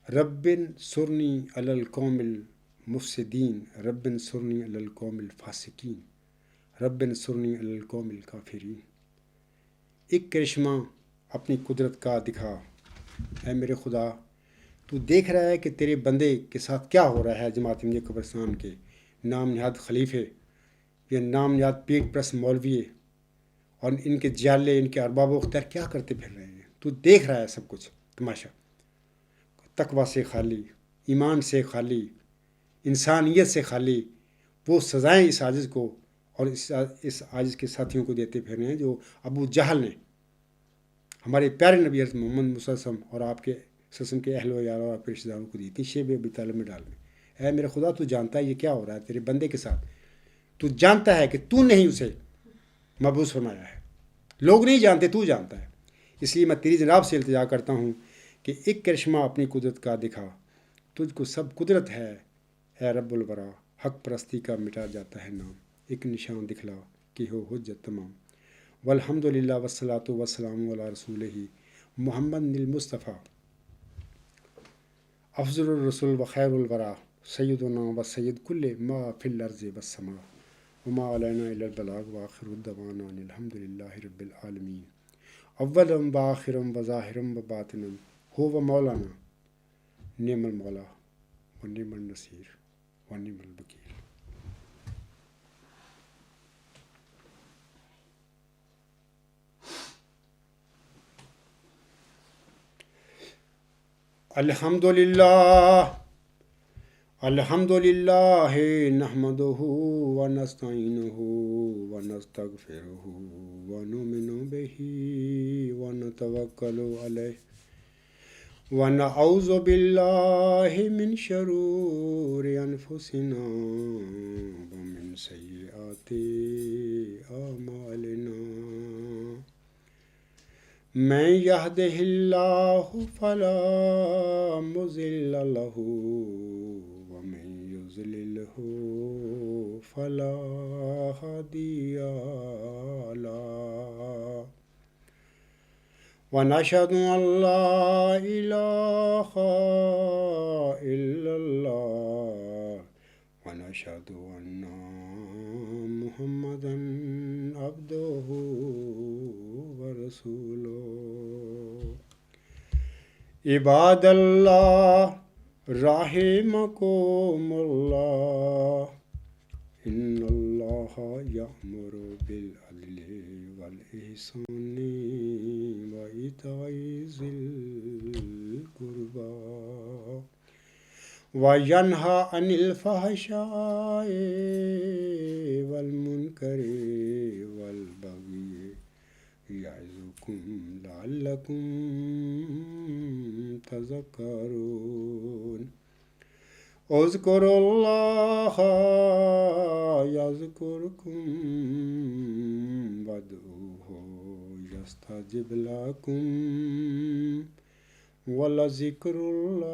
رب انصرنی علی القوم المفسدین، رب انصرنی علی القوم الفاسقین، رب انصرنی علی القوم الکافرین۔ ایک کرشمہ اپنی قدرت کا دکھا، اے میرے خدا، تو دیکھ رہا ہے کہ تیرے بندے کے ساتھ کیا ہو رہا ہے۔ جماعت احمدیہ قبرستان کے نام نہاد خلیفے یا نام نہاد پیٹ پرست مولوی اور ان کے جالے، ان کے ارباب و اختیار کیا کرتے پھر رہے ہیں، تو دیکھ رہا ہے سب کچھ تماشا۔ تقویٰ سے خالی، ایمان سے خالی، انسانیت سے خالی وہ سزائیں اس عاجز کو اور اس عاجز کے ساتھیوں کو دیتے پھر رہے ہیں جو ابو جہل نے ہمارے پیارے نبی حضرت محمد مسلم اور آپ کے سسم کے اہل و یار اور آپ کے رشتہ داروں کو دی تھی، شیب ابی طالب میں ڈال میں۔ اے میرے خدا، تو جانتا ہے یہ کیا ہو رہا ہے تیرے بندے کے ساتھ، تو جانتا ہے کہ تو نہیں اسے مبعوث فرمایا ہے، لوگ نہیں جانتے، تو جانتا ہے۔ اس لیے میں تیری جناب سے التجا کرتا ہوں کہ ایک کرشمہ اپنی قدرت کا دکھا، تجھ کو سب قدرت ہے اے رب الورا، حق پرستی کا مٹا جاتا ہے نام، ایک نشان دکھلا کہ ہو حجت تمام۔ والحمد للہ والصلاۃ والسلام علی رسولہ محمد المصطفیٰ افضل الرسول و خیر الورا سیدنا و سید کل ما فی الارض والسماء وما علینا الا البلاغ وآخر الدعوانا ان الحمد للہ رب العالمین۔ اولا و آخرا و ظاہرا و باطنا ہو و مولانا، نعم المولا و نعم النصیر و نعم الوکیل۔ الحمد للہ نحمدہ ونستعینہ ونستغفرہ ونؤمن بہ ونتوکل علیہ ونعوذ باللہ من شرور انفسنا ومن سیئات اعمالنا، من یہدہ اللہ فلا مضل لہ ومن یضللہ فلا ہادی لہ، ونشہد ان لا الہ الا اللہ ونشہد ان محمدا عبدہ ورسولہ۔ عباد اللہ رحمکم اللہ، ان اللہ یأمر بالعدل والاحسان وایتاء ذی القربی وَيَنْهَى عَنِ الْفَحْشَاءِ وَالْمُنْكَرِ وَالْبَغْيِ يَعِظُكُمْ لَعَلَّكُمْ تَذَكَّرُونَ اذْكُرُوا اللَّهَ يَذْكُرْكُمْ وَادْعُوهُ يَسْتَجِبْ لَكُمْ وَلَذِكْرُ اللَّهِ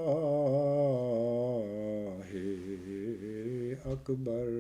أَكْبَرُ.